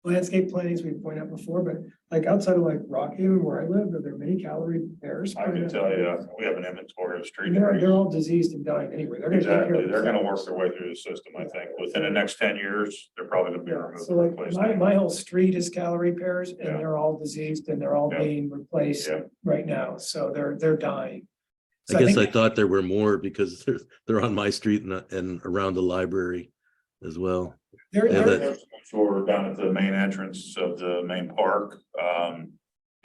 landscape plantings we pointed out before, but like outside of like Rockhaven where I live, are there many calorie pears? I can tell you, we have an inventory of street And they're trees. all diseased and dying anyway. They're gonna take care Exactly, of they're gonna themselves. work their way through the system, I think. Within the next 10 years, they're probably gonna be Yeah, removed. so like and replaced. my whole street is calorie pears and Yeah. they're all diseased and they're all Yeah. being replaced Yeah. right now. So they're dying. So I guess I think- thought there were more because they're on my street and around the library as well. They're, Yeah, they're, that- Sure, down at the main entrance of the main park, you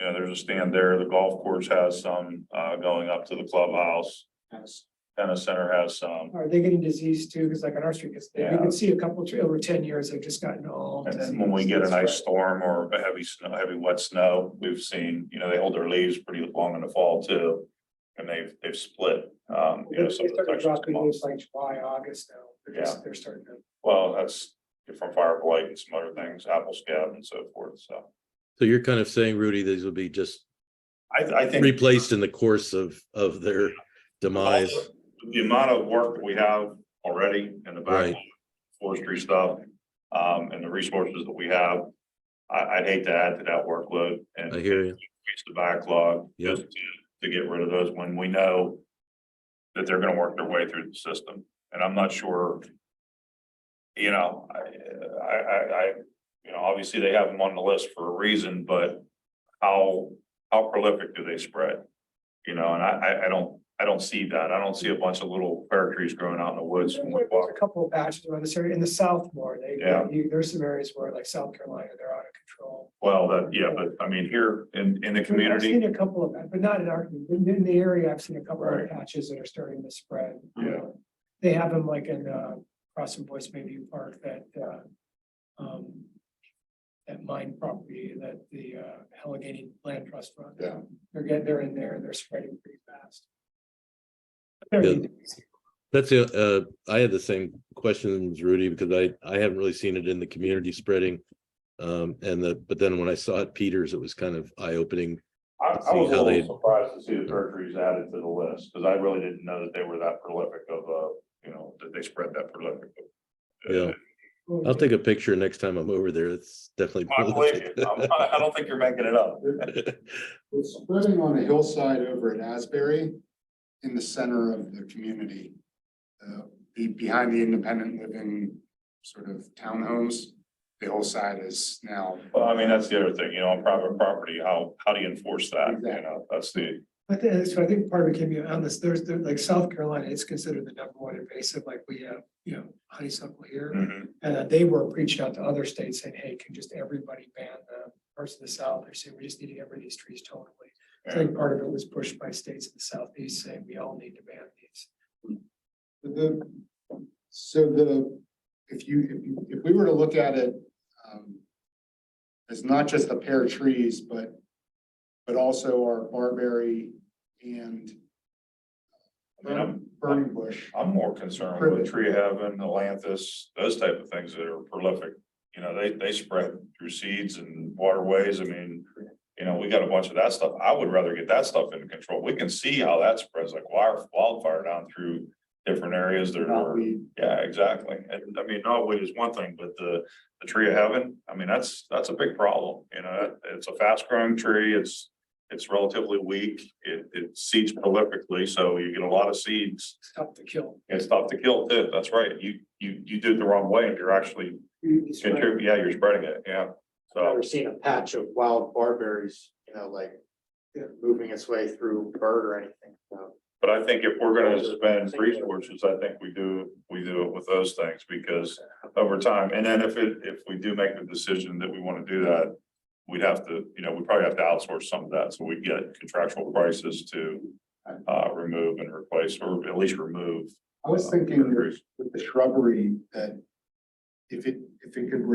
know, there's a stand there. The golf course has some, going up to the clubhouse. Tennis center has some. are they getting diseased too? Because like on our street, because you Yeah. can see a couple over 10 years, they've just gotten all. And then when we get a diseased. nice storm or a heavy snow, heavy wet snow, we've seen, you know, they hold their leaves pretty long in the fall too. And they've split, you know, They're some of the starting to sections drop come in off. leaves like July, August now. They're starting to. Well, that's from fire blight and some other things, apple scab and so forth, so. So you're kind of saying, Rudy, these will be just I think. replaced in the course of their demise. The amount of work that we have already in the back, Right. forestry stuff, and the resources that we have. I'd hate to add to that workload and. I hear you. Increase the backlog, Yep. just to get rid of those when we know. That they're gonna work their way through the system, and I'm not sure. You know, you know, obviously they have them on the list for a reason, but how prolific do they spread? You know, and I don't see that. I don't see a bunch of little pear trees growing out in the woods when we There's walk. a couple of patches around this area in the south more. Yeah. There's some areas where like South Carolina, they're out of control. Well, but I mean, here in the I've community, seen a couple of that, but not in our, in the area, I've seen a couple Right. of patches that are starting to spread. Yeah. They have them like in, across from Boyce Bayview Park that mine property that the, Allegheny Land Trust runs. Yeah. They're in there and they're spreading pretty fast. Yeah. That's I had the same questions, Rudy, because I haven't really seen it in the community spreading. But then when I saw it, Peters, it was kind of eye-opening. I See was a how they- little surprised to see the pear trees added to the list, because I really didn't know that they were that prolific of, you know, that they spread that prolific. Yeah. I'll take a picture next time I'm over there. It's definitely. I believe you. I don't think you're making it up. it's spreading on a hillside over at Asbury in the center of the community. Behind the independent living sort of townhomes, the whole side is now. Well, I mean, that's the other thing, you know, on private property, how do you enforce that? You know, that's the, So I think part of it can be on this, there's like South Carolina, it's considered the #1 invasive, like we have, you know, honeysuckle here. mhm. And they were reaching out to other states saying, hey, can just everybody ban the parts of the South? They're saying, we just need to get rid of these trees totally. I think part of it was pushed by states in the Southeast saying, we all need to ban these. If we were to look at it, as not just the pear trees, but also our barberry and I mean, burning bush. I'm more concerned with tree heaven, ailanthus, those type of things that are prolific. You know, they spread through seeds and waterways. I mean, you know, we got a bunch of that stuff. I would rather get that stuff into control. We can see how that spreads like wildfire down through different areas that are, yeah, exactly. And I mean, knotweed is one thing, but the tree of heaven, I mean, that's a big problem. You know, it's a fast growing tree. It's relatively weak. It seeds prolifically, so you get a lot of seeds. It's tough to kill. It's tough to kill too. That's right. You do it the wrong way and you're actually you're spreading it. Yeah. I've So, never seen a patch of wild barberries, you know, like moving its way through bird or anything. So, but I think if we're gonna spend resources, I think we do it with those things because over time, and then if we do make the decision that we want to do that, we'd have to, you know, we probably have to outsource some of that. So we get contractual prices to remove and replace, or at least remove. I was thinking with the the shrubbery that if it could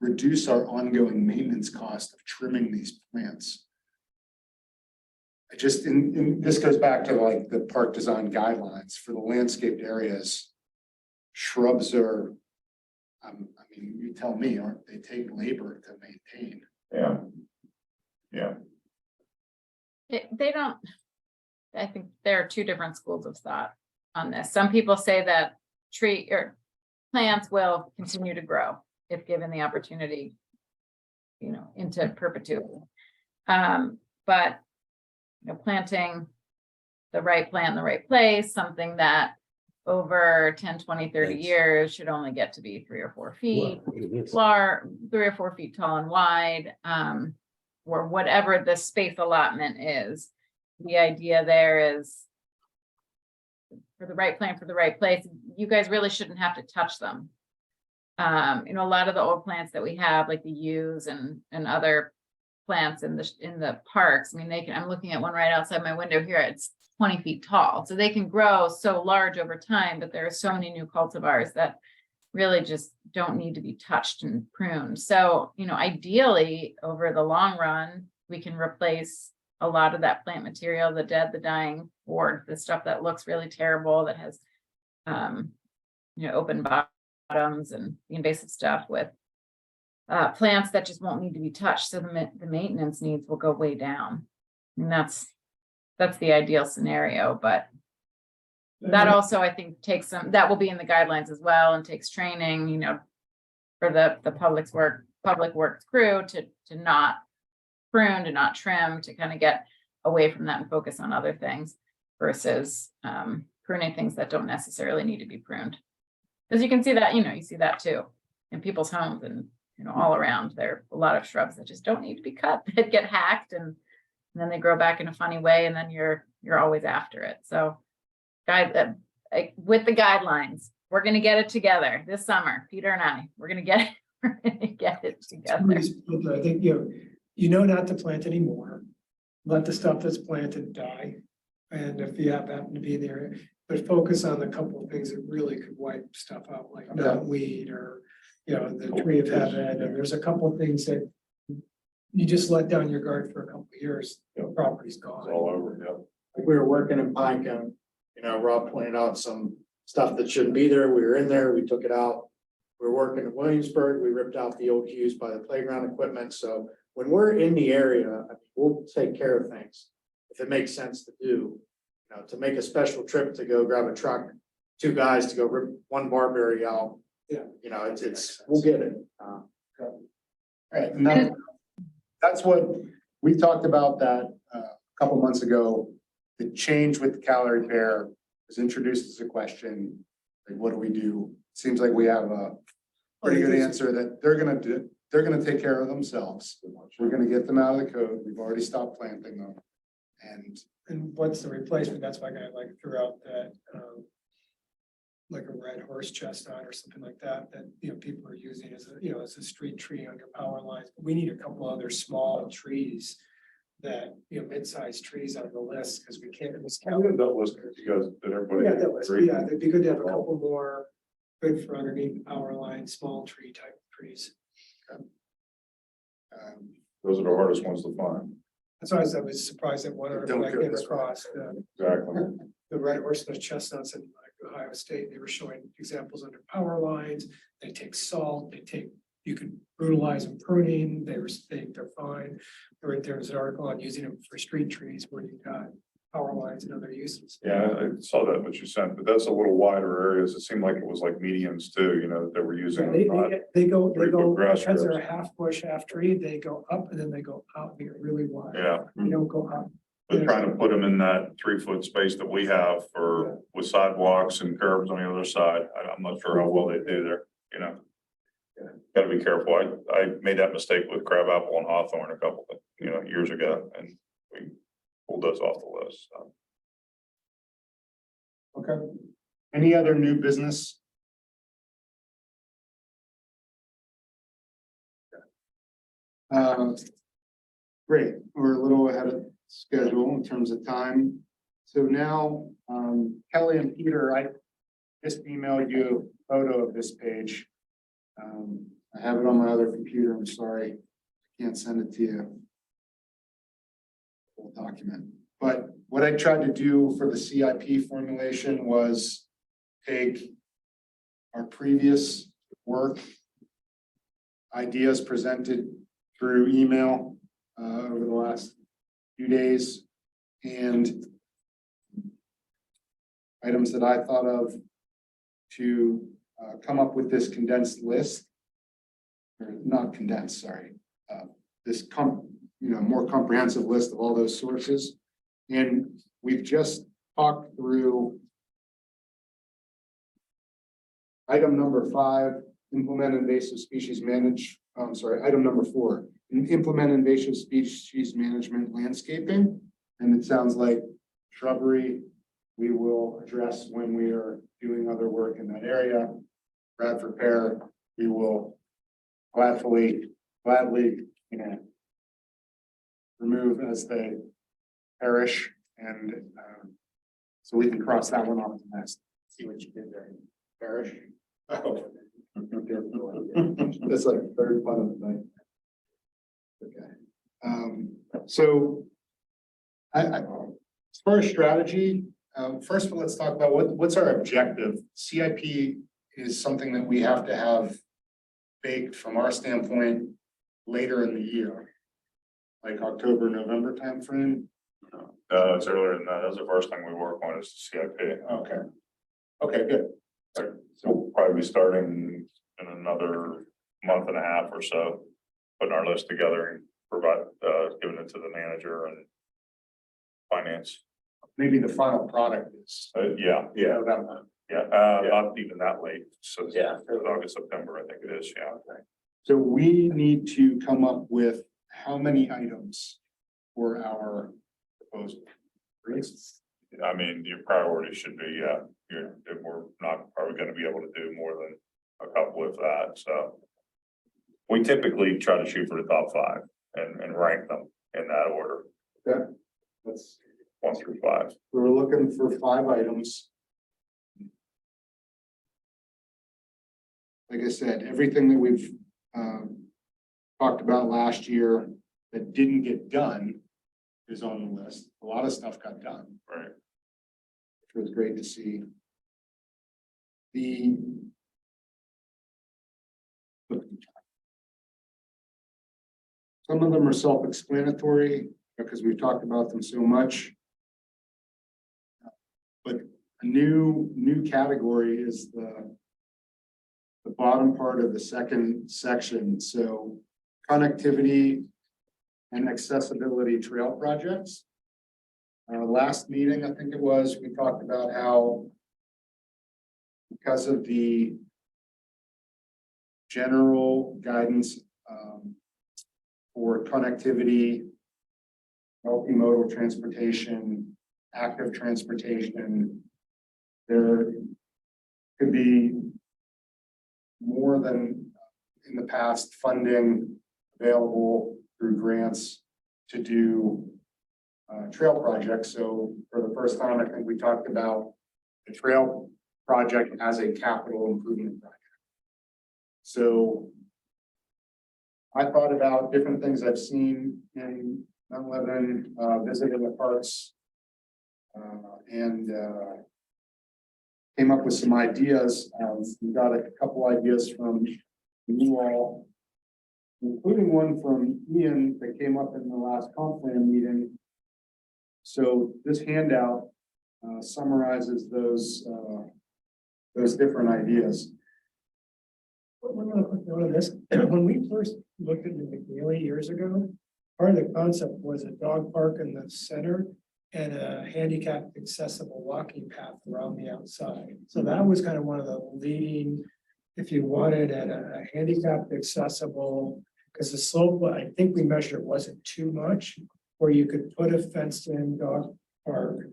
reduce our ongoing maintenance cost of trimming these plants. I just, this goes back to like the park design guidelines for the landscaped areas. Shrubs are, I mean, you tell me, aren't they take labor to maintain? Yeah. Yeah, They don't, I think there are two different schools of thought on this. Some people say that tree or plants will continue to grow if given the opportunity, into perpetuity. But, planting the right plant in the right place, something that over 10, 20, 30 Thanks. years should only get to be 3 or 4 feet. Wow, look at this. 3 or 4 feet tall and wide, or whatever the space allotment is. The idea there is for the right plant, for the right place, you guys really shouldn't have to touch them. A lot of the old plants that we have, like the yews and other plants in the parks, I mean, I'm looking at one right outside my window here, it's 20 feet tall. So they can grow so large over time, but there are so many new cultivars that really just don't need to be touched and pruned. So, ideally, over the long run, we can replace a lot of that plant material, the dead, the dying board, the stuff that looks really terrible, that has, open bottoms and the invasive stuff with plants that just won't need to be touched. So the maintenance needs will go way down. And that's the ideal scenario, but that also, I think, that will be in the guidelines as well and takes training, for the public works crew to not prune, to not trim, to kind of get away from that and focus on other things versus pruning things that don't necessarily need to be pruned. Because you can see that, you see that too in people's homes and, all around. There are a lot of shrubs that just don't need to be cut, that get hacked and then they grow back in a funny way and then you're always after it. So with the guidelines, we're going to get it together this summer. Peter and I, we're going to get it together. I think, not to plant anymore. Let the stuff that's planted die. And if you happen to be there, but focus on the couple of things that really could wipe stuff out, like knotweed or, the tree of heaven. And there's a couple of things that you just let down your guard for a couple of years, property's it's gone. all over, yeah. Like we were working in Pinecone, Rob pointed out some stuff that shouldn't be there. We were in there, we took it out. We were working in Williamsburg, we ripped out the old queues by the playground equipment. So when we're in the area, we'll take care of things. If it makes sense to do, to make a special trip to go grab a truck, 2 guys to go rip one barberry out. Yeah. We'll get it. Right, and that's what we talked about that a couple months ago. The change with the calorie bear was introduced as a question. Like, what do we do? Seems like we have a pretty good answer that they're gonna take care of themselves. We're gonna get them out of the code. We've already stopped planting them. And what's the replacement? That's why I threw out that, like a red horse chestnut or something like that, people are using as a street tree under power lines. But we need a couple other small trees that, mid-sized trees on the list, because we can't. We had that list, you guys, did everybody? Yeah, that was, agree? yeah, it'd be good to have a couple more good for underneath the power line, small tree type trees. Those are the hardest ones to find. That's why I was surprised that one article I Don't came get across, Exactly. the red horse chestnuts in like Ohio State, they were showing examples under power lines. They take salt, you can brutalize them pruning, they're fine. There was an article on using them for street trees where you've got power lines and other uses. Yeah, I saw that what you sent, but that's a little wider areas. It seemed like it was like mediums too, that they were using. They go, 3-foot grass because they're strips. a half bush, half tree, they go up and then they go out, they get really wide. Yeah, They don't go up. but trying to put them in that 3-foot space that we have with sidewalks and curbs on the other side. I'm not sure how well they do there, Gotta be careful. I made that mistake with crabapple and hawthorn a couple of, years ago, and we pulled those off the list. So. Okay. Any other new business? Great, we're a little ahead of schedule in terms of time. So now, Kelly and Peter, I just emailed you a photo of this page. I have it on my other computer, I'm sorry, can't send it to you. Full document, but what I tried to do for the CIP formulation was take our previous work, ideas presented through email over the last few days, and items that I thought of to come up with this condensed list, or not condensed, sorry, this more comprehensive list of all those sources. And we've just talked through item number 5, implement invasive species item number 4, implement invasive species management landscaping. And it sounds like shrubbery, we will address when we are doing other work in that area. Bradford pear, we will gladly, remove as they perish, and so we can cross that one off the list. See what you did there. Parish. Oh. That's like the third one of the night. Okay. So as far as strategy, first of all, let's talk about what's our objective. CIP is something that we have to have baked from our standpoint later in the year, like October, November timeframe. It's earlier than that. That's the first thing we work on is the CIP. Okay. Okay, good. So we'll probably be starting in another month and a half or so, putting our list together and giving it to the manager and finance. Maybe the final product is. Yeah, November. not even that late. So Yeah. August, September, I think it is. Yeah. So we need to come up with how many items for our proposal. I mean, your priority should be, we're not probably gonna be able to do more than a couple of that, so. We typically try to shoot for the top 5 and rank them in that order, Okay. That's, 1 through 5. we're looking for 5 items. Like I said, everything that we've talked about last year that didn't get done is on the list. A lot of stuff got done, Right. which was great to see. Some of them are self-explanatory because we've talked about them so much. But a new category is the bottom part of the second section. So connectivity and accessibility trail projects. Last meeting, I think it was, we talked about how because of the general guidance for connectivity, multimodal transportation, active transportation, there could be more than in the past funding available through grants to do trail projects. So for the first time, I think we talked about the trail project as a capital improvement project. So I thought about different things I've seen in Mount Lebanon, visiting the parks, and came up with some ideas. We got a couple ideas from you all, including one from Ian that came up in the last comp plan meeting. So this handout summarizes those different ideas. One other quick note on this, when we first looked at the McNeely years ago, part of the concept was a dog park in the center and a handicapped accessible walking path around the outside. So that was kind of one of the leading, if you wanted at a handicapped accessible, because the slope, I think we measured wasn't too much, where you could put a fenced in dog park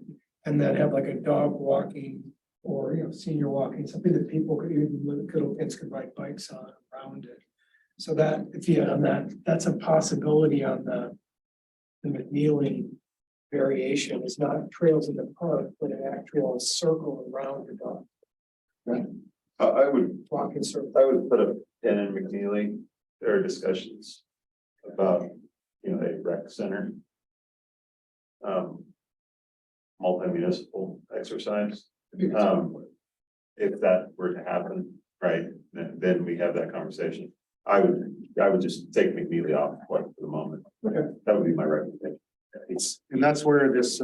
and then have like a dog walking or, senior walking, something that people could, even little kids could ride bikes on around it. So that, if you on that, that's a possibility on the McNeely variation is not trails in the park, but an actual circle around the dog, I would, walking circle. I would put a pin in McNeely. There are discussions about, you know, a rec center. Multi-municipal exercise. If that were to happen, right, then we have that conversation. I would just take McNeely off for the moment. Okay. That would be my recommendation. And that's where this,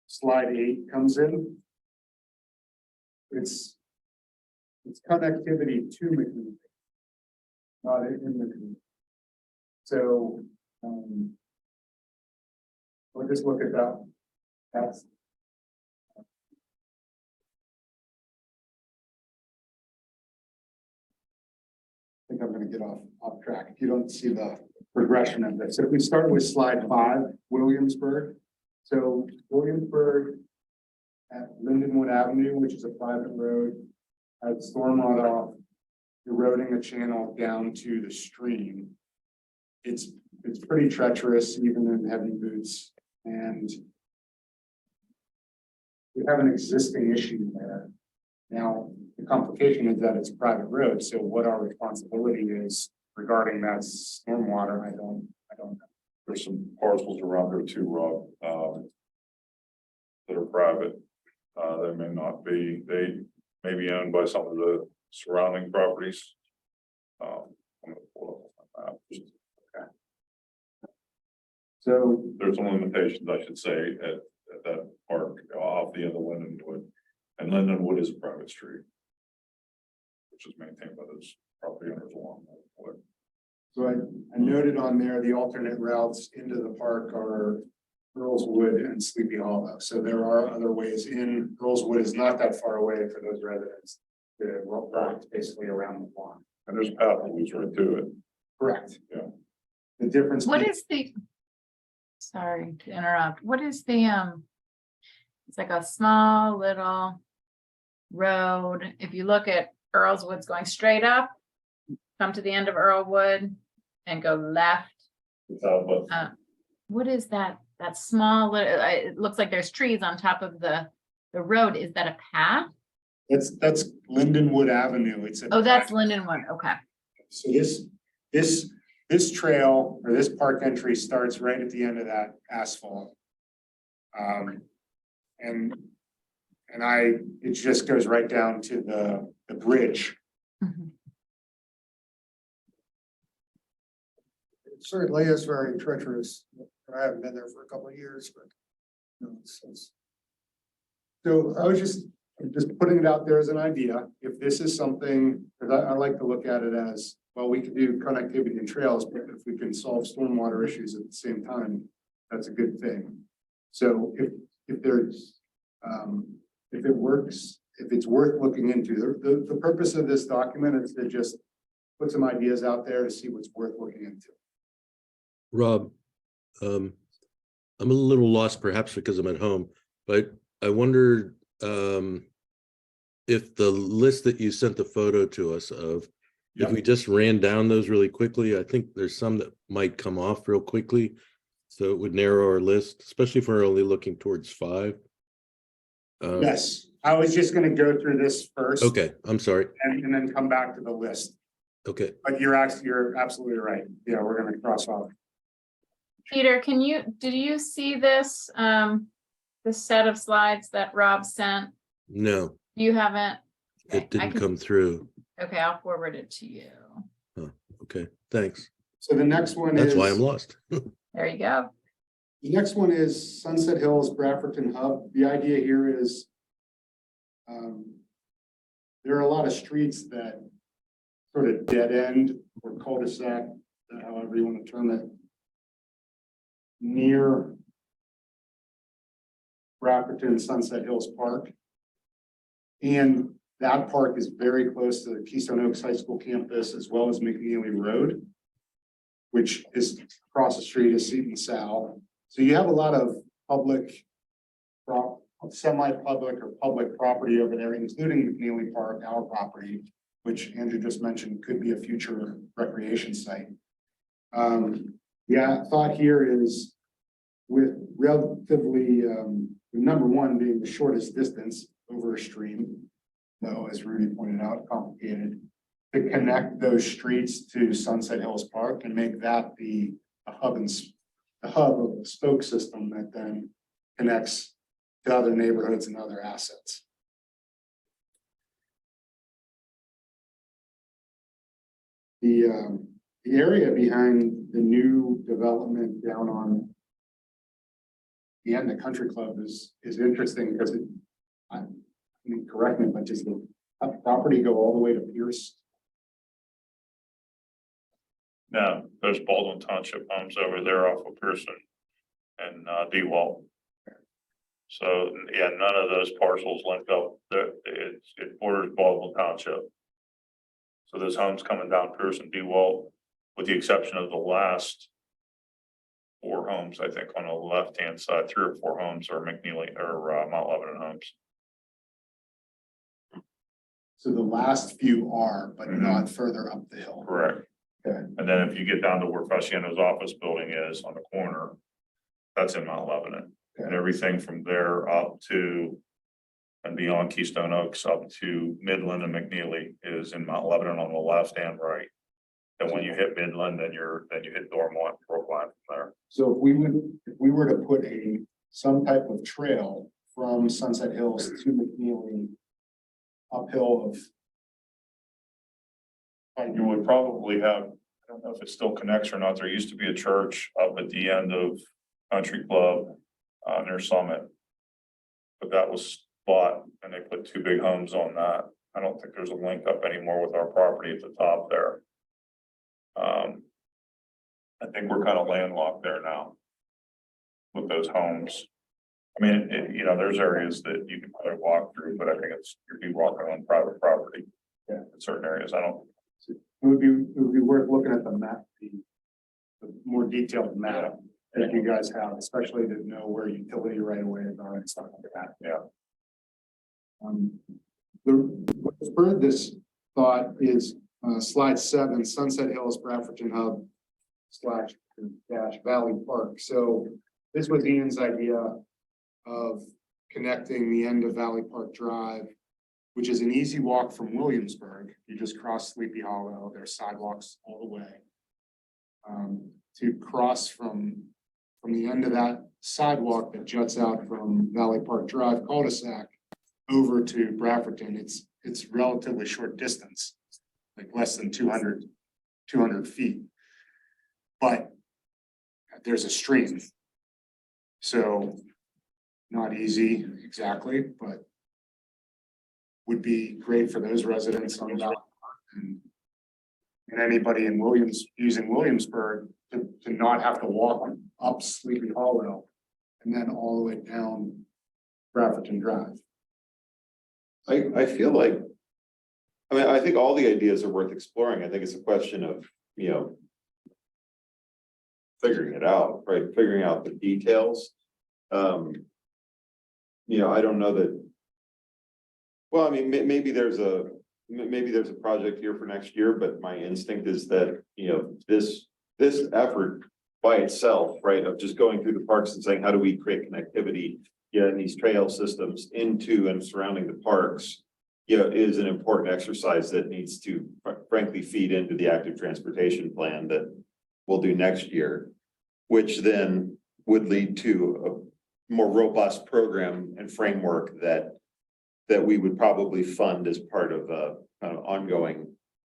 slide 8 comes in. It's connectivity to McNeely. Not in McNeely. So, we'll just look at that. That's. I think I'm gonna get off track. If you don't see the progression of this. So if we start with slide 5, Williamsburg. So Williamsburg at Lindenwood Avenue, which is a private road, has storm runoff eroding a channel down to the stream. It's pretty treacherous even in heavy boots, and we have an existing issue there. Now, the complication is that it's a private road, so what our responsibility is regarding that stormwater, I don't know. There's some parcels around there too, Rob, that are private. They may not be, they may be owned by some of the surrounding properties. I'm gonna pull up my map. So There's some limitations, I should say, at that park off the end of Lindenwood. And Lindenwood is a private street, which is maintained by those property owners along the way. So I noted on there, the alternate routes into the park are Earlswood and Sleepy Hollow. So there are other ways in. Earlswood is not that far away for those residents. The road basically around the block. And there's a path that leads right to it. Correct. Yeah. The difference. What is the? Sorry to interrupt. What is the, it's like a small little road. If you look at Earlswood's going straight up, come to the end of Earlwood and go left. What is that? That small, it looks like there's trees on top of the road. Is that a path? That's Lindenwood Avenue. It's a. Oh, that's Lindenwood. Okay. So this trail or this park entry starts right at the end of that asphalt. It just goes right down to the bridge. Mhm. It certainly is very treacherous. I haven't been there for a couple of years, but. You know, it's- So I was just putting it out there as an idea. If this is something, because I like to look at it as, well, we can do connectivity and trails, but if we can solve stormwater issues at the same time, that's a good thing. So if there's, if it works, if it's worth looking into, the purpose of this document is to just put some ideas out there to see what's worth looking into. Rob, I'm a little lost perhaps because I'm at home, but I wondered if the list that you sent the photo to us of, if we just ran down those really quickly, I think there's some that might come off real quickly. So it would narrow our list, especially if we're only looking towards 5. Yes, I was just gonna go through this first. Okay, I'm sorry. And then come back to the list. Okay, But you're absolutely right. Yeah, we're gonna cross off. Peter, did you see this, the set of slides that Rob sent? no, You haven't? Okay, it I didn't can- come through. Okay, I'll forward it to you. Okay, thanks. So the next one is. That's why I'm lost. There you go. The next one is Sunset Hills, Bradfordton Hub. The idea here is there are a lot of streets that sort of dead end or cul-de-sac, however you want to term it, near Bradfordton Sunset Hills Park. And that park is very close to the Keystone Oaks High School campus as well as McNeely Road, which is across the street is Seton Sal. So you have a lot of public, semi-public or public property over there, including McNeely Park, our property, which Andrew just mentioned could be a future recreation site. Yeah, thought here is with relatively, number one being the shortest distance over a stream, though, as Rudy pointed out, complicated, to connect those streets to Sunset Hills Park and make that the hub the hub of the spoke system that then connects to other neighborhoods and other assets. The area behind the new development down on the end of Country Club is interesting because I mean, correct me, but does the property go all the way to Pierce? No, there's Baldwin Township homes over there off of Pearson and DeWalt. So, yeah, none of those parcels link up. It borders Baldwin Township. So there's homes coming down Pearson, DeWalt, with the exception of the last 4 homes, I think, on the left-hand side, 3 or 4 homes are McNeely or Mount Lebanon homes. So the last few are, but not further up the hill. Correct. Okay. And then if you get down to where Fasciano's office building is on the corner, that's in Mount Lebanon. And everything from there up to and beyond Keystone Oaks up to Midland and McNeely is in Mount Lebanon on the left and right. And when you hit Midland, then you hit Dormont, Brookline from there. So if we were to put some type of trail from Sunset Hills to McNeely uphill of, You would probably have, I don't know if it still connects or not, there used to be a church up at the end of Country Club near Summit. But that was bought and they put 2 big homes on that. I don't think there's a link up anymore with our property at the top there. I think we're kind of landlocked there now with those homes. I mean, you know, there's areas that you can probably walk through, but I think you'd be walking on private property. Yeah. In certain areas, I don't. it would be worth looking at the map, the more detailed map that you guys have, especially to know where utility right away are and stuff like that. Yeah. What spurred this thought is slide 7, Sunset Hills, Bradfordton Hub / Valley Park. So this was Ian's idea of connecting the end of Valley Park Drive, which is an easy walk from Williamsburg. You just cross Sleepy Hollow, there's sidewalks all the way. To cross from the end of that sidewalk that juts out from Valley Park Drive cul-de-sac over to Bradfordton, it's relatively short distance, like less than 200 feet. But there's a stream. So not easy exactly, but would be great for those residents on Valley Park and anybody in using Williamsburg to not have to walk up Sleepy Hollow and then all the way down Bradfordton Drive. I feel like, I mean, I think all the ideas are worth exploring. I think it's a question of, you know, figuring it out, right? Figuring out the details. You know, I don't know that. Well, I mean, maybe there's a project here for next year, but my instinct is that, you know, this effort by itself, right, of just going through the parks and saying, how do we create connectivity, in these trail systems into and surrounding the parks, is an important exercise that needs to frankly feed into the active transportation plan that we'll do next year, which then would lead to a more robust program and framework that we would probably fund as part of a kind of ongoing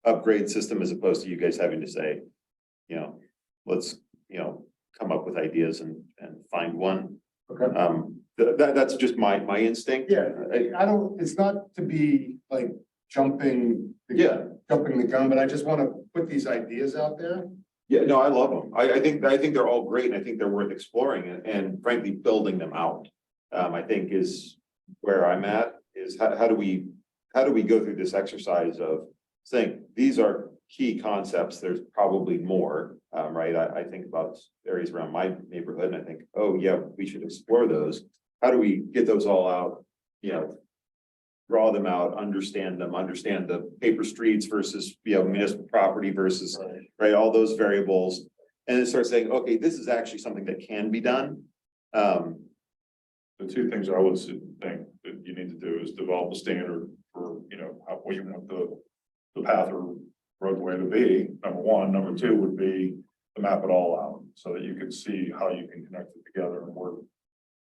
upgrade system, as opposed to you guys having to say, let's, come up with ideas and find one. Okay. That's just my instinct. Yeah, it's not to be like jumping the gun, but I just want to put these ideas out there. Yeah, no, I love them. I think they're all great, and I think they're worth exploring and frankly, building them out. I think is where I'm at, is how do we go through this exercise of saying, these are key concepts, there's probably more, right? I think about areas around my neighborhood and I think, oh yeah, we should explore those. How do we get those all out, draw them out, understand the paper streets versus, municipal property versus, right, all those variables. And then start saying, okay, this is actually something that can be done. The two things I would think that you need to do is develop a standard for, what you want the path or roadway to be, number one. Number two would be to map it all out so that you can see how you can connect it together and work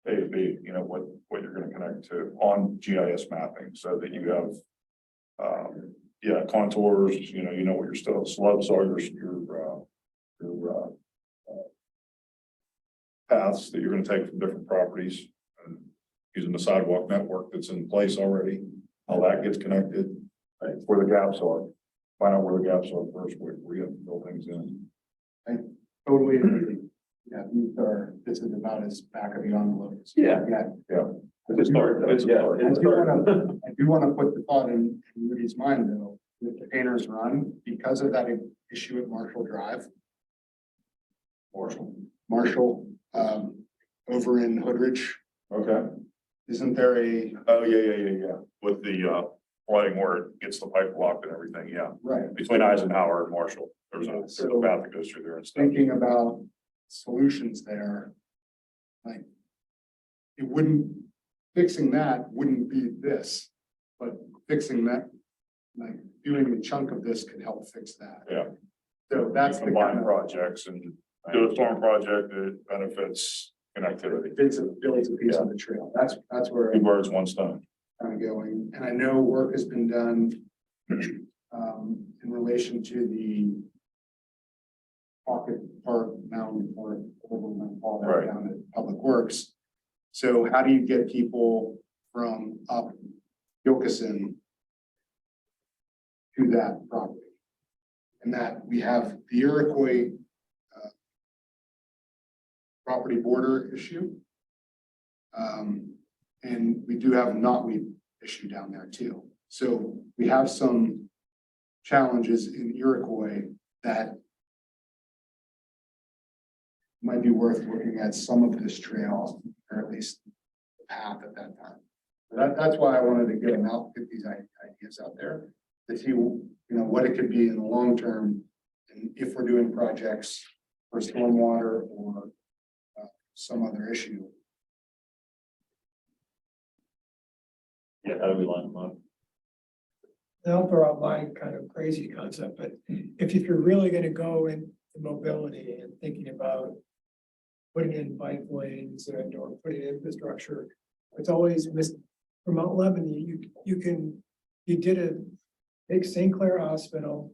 A to B, what you're gonna connect to on GIS mapping so that you have contours, you know what your slopes are, your paths that you're gonna take from different properties. And using the sidewalk network that's in place already, how that gets connected, right, where the gaps are. Find out where the gaps are first, where you have to build things in. Totally agree. Yeah, this is about as back of the envelope. Yeah. Yeah. It's a start, it's a start. I do want to put the thought in Rudy's mind though, with the painters run, because of that issue at Marshall Drive. Marshall, over in Hoodrich, Okay. isn't there a, Oh, yeah. With the flooding where it gets the pipe blocked and everything, yeah. right, Between Eisenhower and Marshall, there's a path that goes through there and stuff. thinking about solutions there. Like, it wouldn't, fixing that wouldn't be this, but fixing that, like, doing a chunk of this could help fix that. Yeah. So that's the kind Combine of. projects and do a storm project that benefits connectivity. Builds a piece of the trail. That's where Two I'm birds, one stone. kind of going. And I know work has been done in relation to the Pocket Park, Mountain Park, whatever we want to call that, Right. down at Public Works. So how do you get people from up Gilkison to that property? And that we have the Iroquois property border issue. And we do have a knotweed issue down there too. So we have some challenges in Iroquois that might be worth looking at some of this trail, or at least the path at that time. That's why I wanted to get these ideas out there to see, what it could be in the long term. And if we're doing projects for stormwater or some other issue. Yeah, how do we line them up? I'll throw out my kind of crazy concept, but if you're really gonna go into mobility and thinking about putting in bike lanes and or putting in infrastructure, it's always from Mount Lebanon, you did a take St. Clair Hospital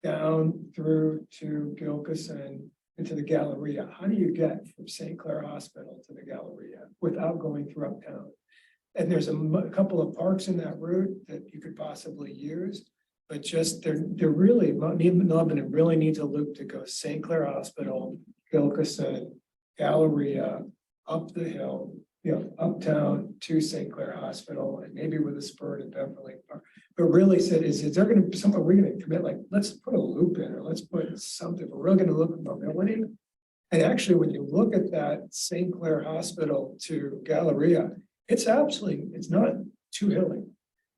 down through to Gilkison into the Galleria. How do you get from St. Clair Hospital to the Galleria without going through uptown? And there's a couple of parks in that route that you could possibly use, but just they're really, Lebanon really needs a loop to go St. Clair Hospital, Gilkison, Galleria, up the hill, uptown to St. Clair Hospital, and maybe with a spur to Beverly Park. But really said, is there gonna be somewhere we're gonna commit, like, let's put a loop in, or let's put something, we're really gonna look at mobility. And actually, when you look at that St. Clair Hospital to Galleria, it's not too hilly. I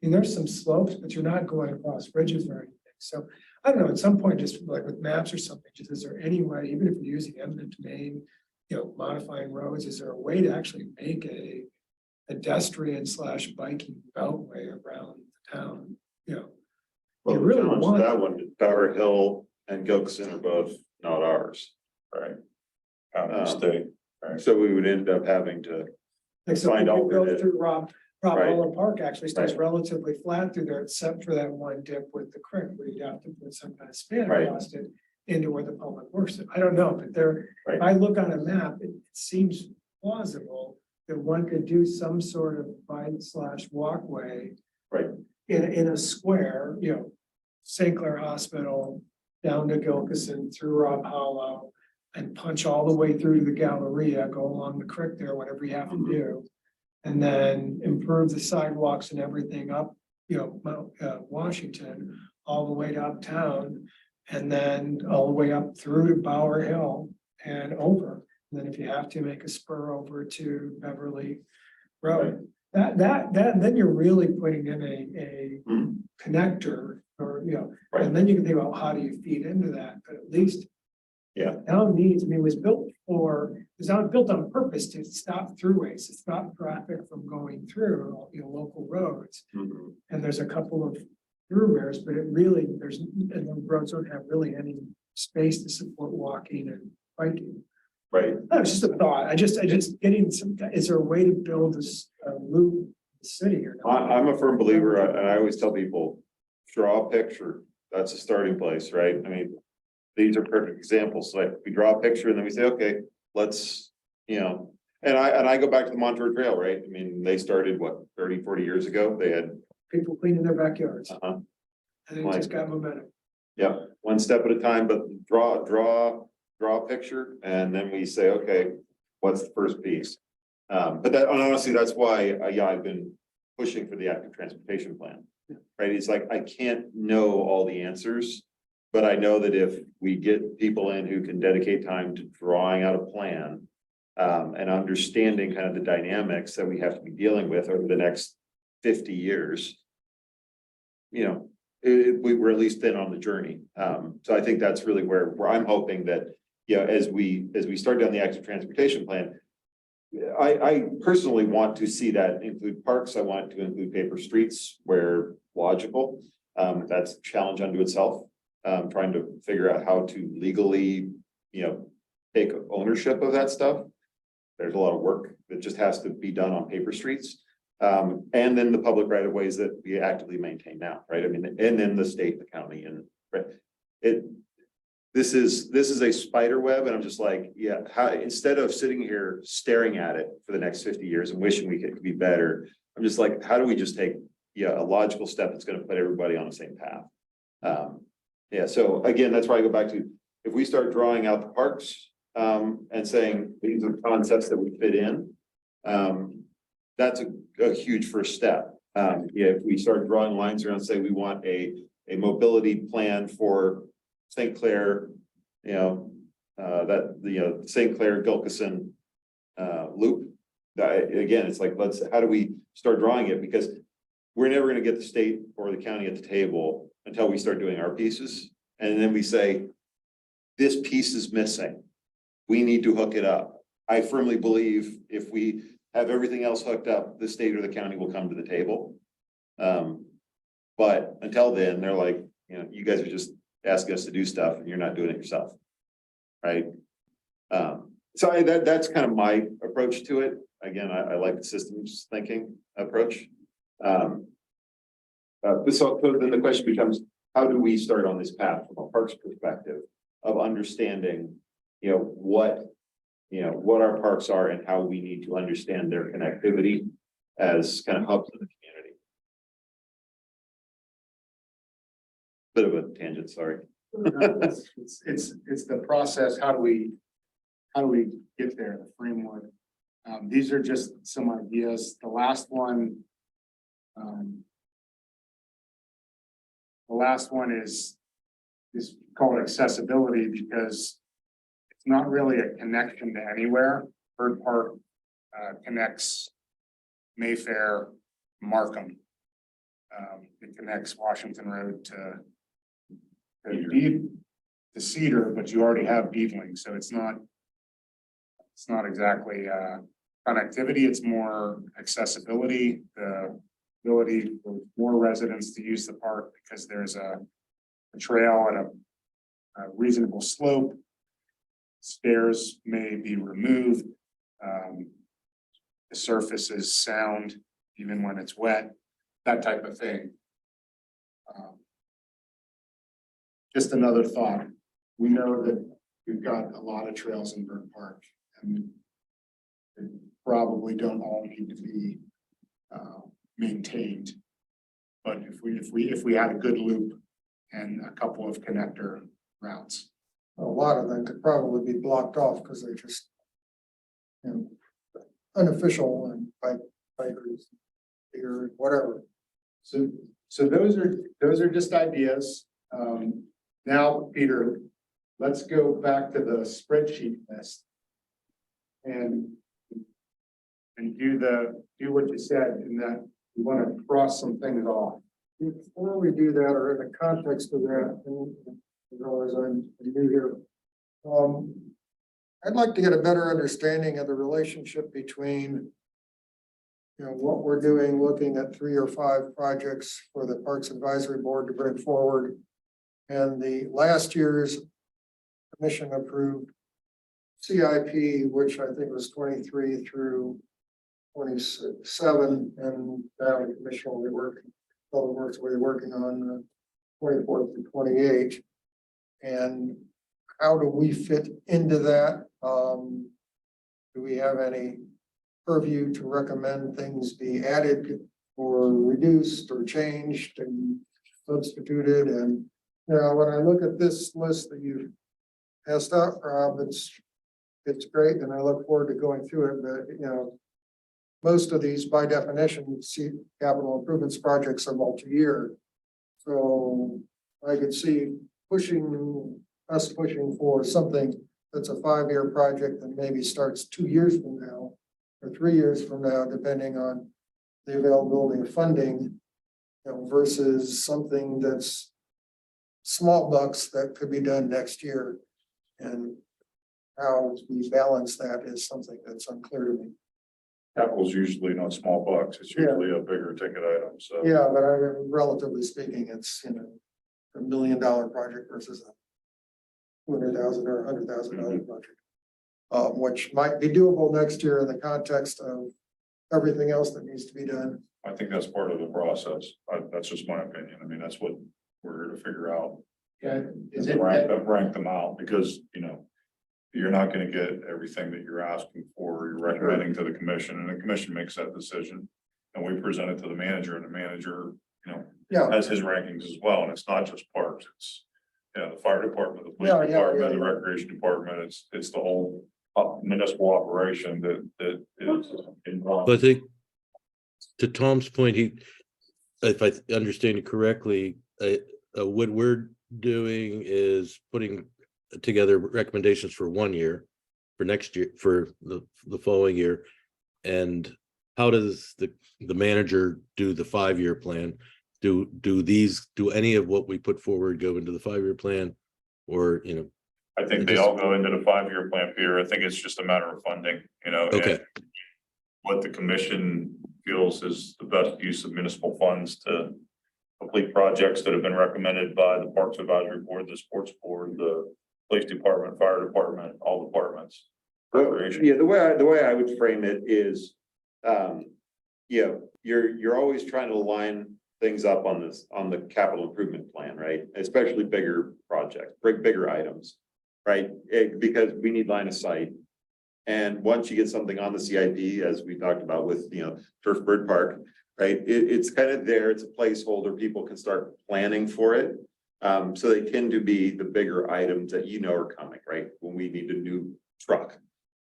mean, there's some slopes, but you're not going across ridges or anything. So I don't know, at some point, just like with maps or something, just is there any way, even if you're using eminent domain, modifying roads, is there a way to actually make a pedestrian / biking beltway around the town? Well, You really challenge want- that one, Tower Hill and Gilkison are both not ours. Right. County, state. So we would end up having to, Like, so Find if you go alternate. through Rob Right. Muller Park actually stays Right. relatively flat through there, except for that one dip with the creek where you'd have to put some kind of span Right. across it into where the public works. I don't know, but there, Right. if I look on a map, it seems plausible that one could do some sort of bike / walkway. Right. In a square, St. Clair Hospital, down to Gilkison, through Rob Hollow. And punch all the way through to the Galleria, go along the creek there, whatever you have to do. And then improve the sidewalks and everything up, Mount Washington, all the way to uptown. And then all the way up through to Bower Hill and over. And then if you have to, make a spur over to Beverly Road. Then you're really putting in a connector or, and then you can think about how do you feed into that, but at least Yeah. Town needs, I mean, it was built built on purpose to stop throughways, to stop traffic from going through, local roads. Mhm. And there's a couple of thoroughfares, but it really, and the roads don't have really any space to support walking and biking. Right. Oh, it's just a thought. I just getting is there a way to build this loop city or not? I'm a firm believer, and I always tell people, draw a picture. That's a starting place, right? I mean, these are perfect examples. Like we draw a picture and then we say, okay, let's, and I go back to the Montour Trail, right? I mean, they started what, 30, 40 years ago? They had, People cleaning their backyards uh-huh, and it just got momentum. yeah, one step at a time, but draw a picture and then we say, okay, what's the first piece? But that, and honestly, that's why, I've been pushing for the active transportation plan, right? It's like, I can't know all the answers, but I know that if we get people in who can dedicate time to drawing out a plan, and understanding kind of the dynamics that we have to be dealing with over the next 50 years, we're at least then on the journey. So I think that's really where I'm hoping that, as we start down the active transportation plan, I personally want to see that include parks. I want it to include paper streets where logical. That's a challenge unto itself. Trying to figure out how to legally, take ownership of that stuff. There's a lot of work that just has to be done on paper streets. And then the public right of ways that we actively maintain now, right? I mean, and then the state, the county, and right. This is a spider web, and I'm just like, instead of sitting here staring at it for the next 50 years and wishing we could be better, I'm just like, how do we just take a logical step that's going to put everybody on the same path? So again, that's why I go back to, if we start drawing out the parks and saying these are the concepts that we fit in, that's a huge first step. If we start drawing lines around, say we want a mobility plan for St. Clair, St. Clair Gilkison loop. Again, it's like, how do we start drawing it? Because we're never going to get the state or the county at the table until we start doing our pieces. And then we say, this piece is missing. We need to hook it up. I firmly believe if we have everything else hooked up, the state or the county will come to the table. But until then, they're like, you guys are just asking us to do stuff and you're not doing it yourself. Right. So that's kind of my approach to it. Again, I like the systems thinking approach. So then the question becomes, how do we start on this path from a parks perspective of understanding, what our parks are and how we need to understand their connectivity as kind of hubs of the community. Bit of a tangent, sorry. It's the process. How do we get there, the framework? These are just some ideas. The last one is called accessibility because it's not really a connection to anywhere. Bird Park connects Mayfair, Markham. It connects Washington Road to Cedar, but you already have Beadling, so it's not exactly connectivity. It's more accessibility, the ability for more residents to use the park because there's a trail at a reasonable slope. Stairs may be removed. The surface is sound even when it's wet, that type of thing. Just another thought. We know that we've got a lot of trails in Bird Park and they probably don't all need to be maintained. But if we had a good loop and a couple of connector routes. A lot of them could probably be blocked off because they're just, unofficial and bikers, or whatever. So those are just ideas. Now, Peter, let's go back to the spreadsheet list. And do what you said in that we want to cross some things off. Before we do that, or in the context of that, and as I'm new here, I'd like to get a better understanding of the relationship between what we're doing, looking at 3 or 5 projects for the Parks Advisory Board to bring forward. And the last year's commission approved CIP, which I think was 23 through 27, and now the commission will be working, Public Works will be working on 24 through 28. And how do we fit into that? Do we have any purview to recommend things be added or reduced or changed and substituted? And when I look at this list that you've passed out, Rob, it's great, and I look forward to going through it. But most of these, by definition, see capital improvements projects are multi-year. So I could see pushing for something that's a 5-year project that maybe starts 2 years from now or 3 years from now, depending on the availability of funding, versus something that's small bucks that could be done next year. And how we balance that is something that's unclear to me. Capital's usually not small bucks, it's Yeah. usually a bigger ticket item, so. Yeah, but relatively speaking, it's, $1 million project versus a $200,000 or $100,000 project. Which might be doable next year in the context of everything else that needs to be done. I think that's part of the process. That's just my opinion. I mean, that's what we're here to figure out. Yeah, is it, Rank them out because, you're not gonna get everything that you're asking for, you're recommending to the commission, and the commission makes that decision. And we present it to the manager, and the manager, Yeah, has his rankings as well, and it's not just parks, it's, the fire department, the police Yeah, department, yeah. the recreation department, it's the whole municipal operation that is involved. But I think to Tom's point, if I understand it correctly, what we're doing is putting together recommendations for 1 year, for next year, for the following year. And how does the manager do the 5-year plan? Do any of what we put forward go into the 5-year plan? Or, I think they all go into the 5-year plan, Peter. I think it's just a matter of funding, okay, and what the commission feels is the best use of municipal funds to complete projects that have been recommended by the Parks Advisory Board, the Sports Board, the Police Department, Fire Department, all departments. Recreation. Yeah, the way I would frame it is, you're always trying to line things up on the capital improvement plan, right? Especially bigger projects, bigger items, right? Because we need line of sight. And once you get something on the CIP, as we talked about with, Turf Bird Park, right? It's kind of there, it's a placeholder, people can start planning for it. So they tend to be the bigger items that are coming, right? When we need a new truck,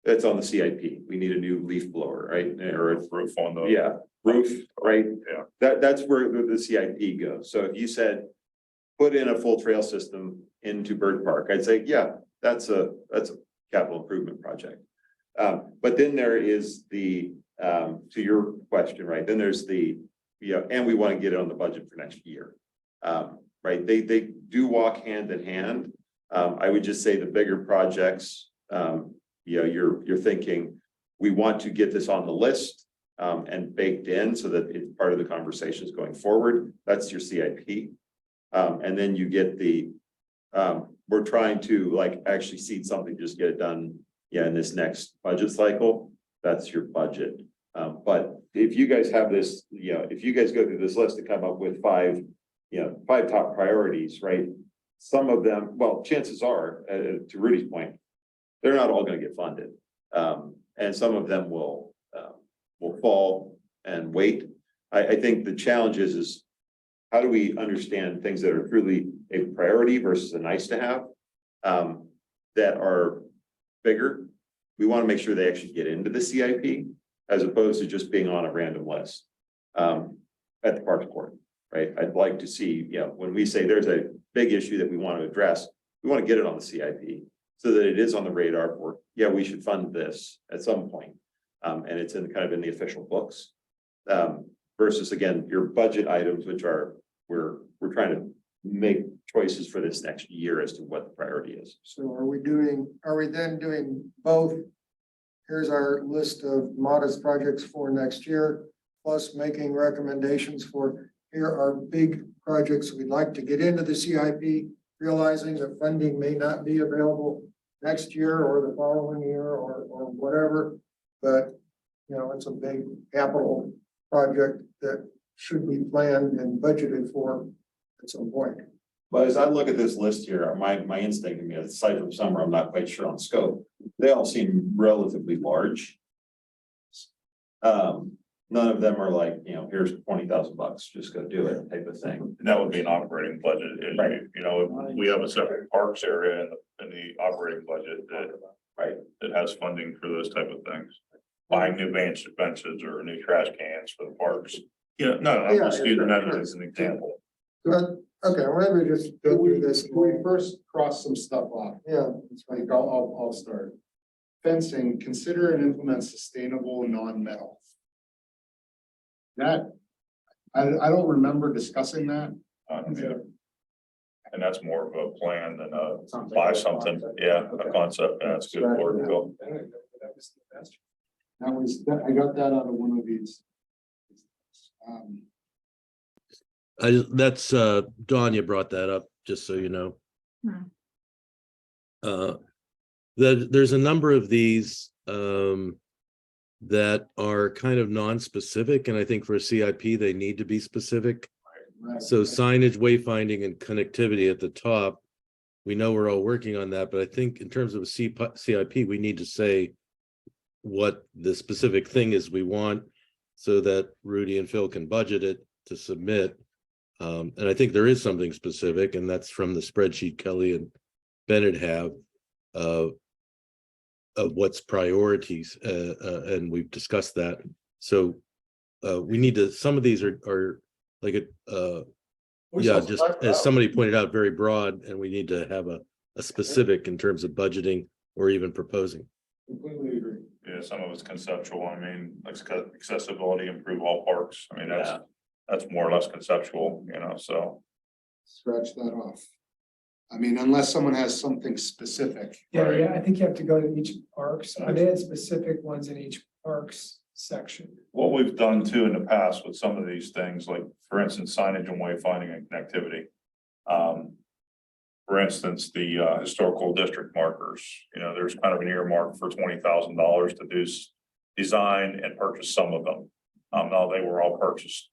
that's on the CIP. We need a new leaf blower, right? Or a Roof on the. yeah, roof, right? Yeah. That's where the CIP goes. So if you said, put in a full trail system into Bird Park, I'd say, yeah, that's a capital improvement project. But then there is to your question, right? Then there's and we want to get it on the budget for next year. Right? They do walk hand in hand. I would just say the bigger projects, you're thinking, we want to get this on the list and baked in so that it's part of the conversations going forward. That's your CIP. And then you get we're trying to actually seed something, just get it done, in this next budget cycle. That's your budget. But if you guys have this, if you guys go through this list to come up with 5 top priorities, right? Some of them, well, chances are, to Rudy's point, they're not all going to get funded. And some of them will fall and wait. I think the challenge is how do we understand things that are truly a priority versus a nice to have, that are bigger? We want to make sure they actually get into the CIP as opposed to just being on a random list at the Parks Board, right? I'd like to see, when we say there's a big issue that we want to address, we want to get it on the CIP so that it is on the radar for, we should fund this at some point. And it's in the official books. Versus again, your budget items, which are, we're trying to choices for this next year as to what the priority is. So are we then doing both? Here's our list of modest projects for next year, plus making recommendations for, here are big projects we'd like to get into the CIP, realizing that funding may not be available next year or the following year or whatever. But, you know, it's a big capital project that should be planned and budgeted for at some point. But as I look at this list here, my instinct, I mean, aside from some, I'm not quite sure on scope, they all seem relatively large. None of them are like, you know, here's $20,000, just go do it type of thing. And that would be an operating budget issue. Right. You know, we have a separate parks area in the operating budget that has funding for those type of things. Buying new benches or new trash cans for the parks. You know, no, I'm Yeah, just using that sure. as an example. But, okay, why don't we just go through this? Can we first cross some stuff off? Yeah, It's like, I'll start. Fencing, consider and implement sustainable non-metal. That, I don't remember discussing that. And that's more of a plan than buy something. Yeah, a concept. Yeah, that's a good word, Phil. I got that out of one of these. That's Dawn, you brought that up, just so you know. There's a number of these that are kind of non-specific, and I think for a CIP, they need to be specific. So signage, wayfinding, and connectivity at the top, we know we're all working on that, but I think in terms of a CIP, we need to say what the specific thing is we want so that Rudy and Phil can budget it to submit. And I think there is something specific, and that's from the spreadsheet Kelly and Bennett have of what's priorities, and we've discussed that. So we need to, some of these are like yeah, just as somebody pointed out, very broad, and we need to have a specific in terms of budgeting or even proposing. Completely agree. Yeah, some of it's conceptual. I mean, like accessibility, improve all parks. I mean, that's more or less conceptual, you know, so. Scratch that off. I mean, unless someone has something specific. Yeah, I think you have to go to each parks. They had specific ones in each parks section. What we've done too in the past with some of these things, like for instance, signage and wayfinding and connectivity. For instance, the historical district markers, you know, there's kind of an earmark for $20,000 to do design and purchase some of them. Now they were all purchased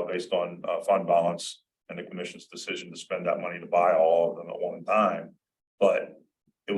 based on fund balance and the commission's decision to spend that money to buy all of them at one time. But we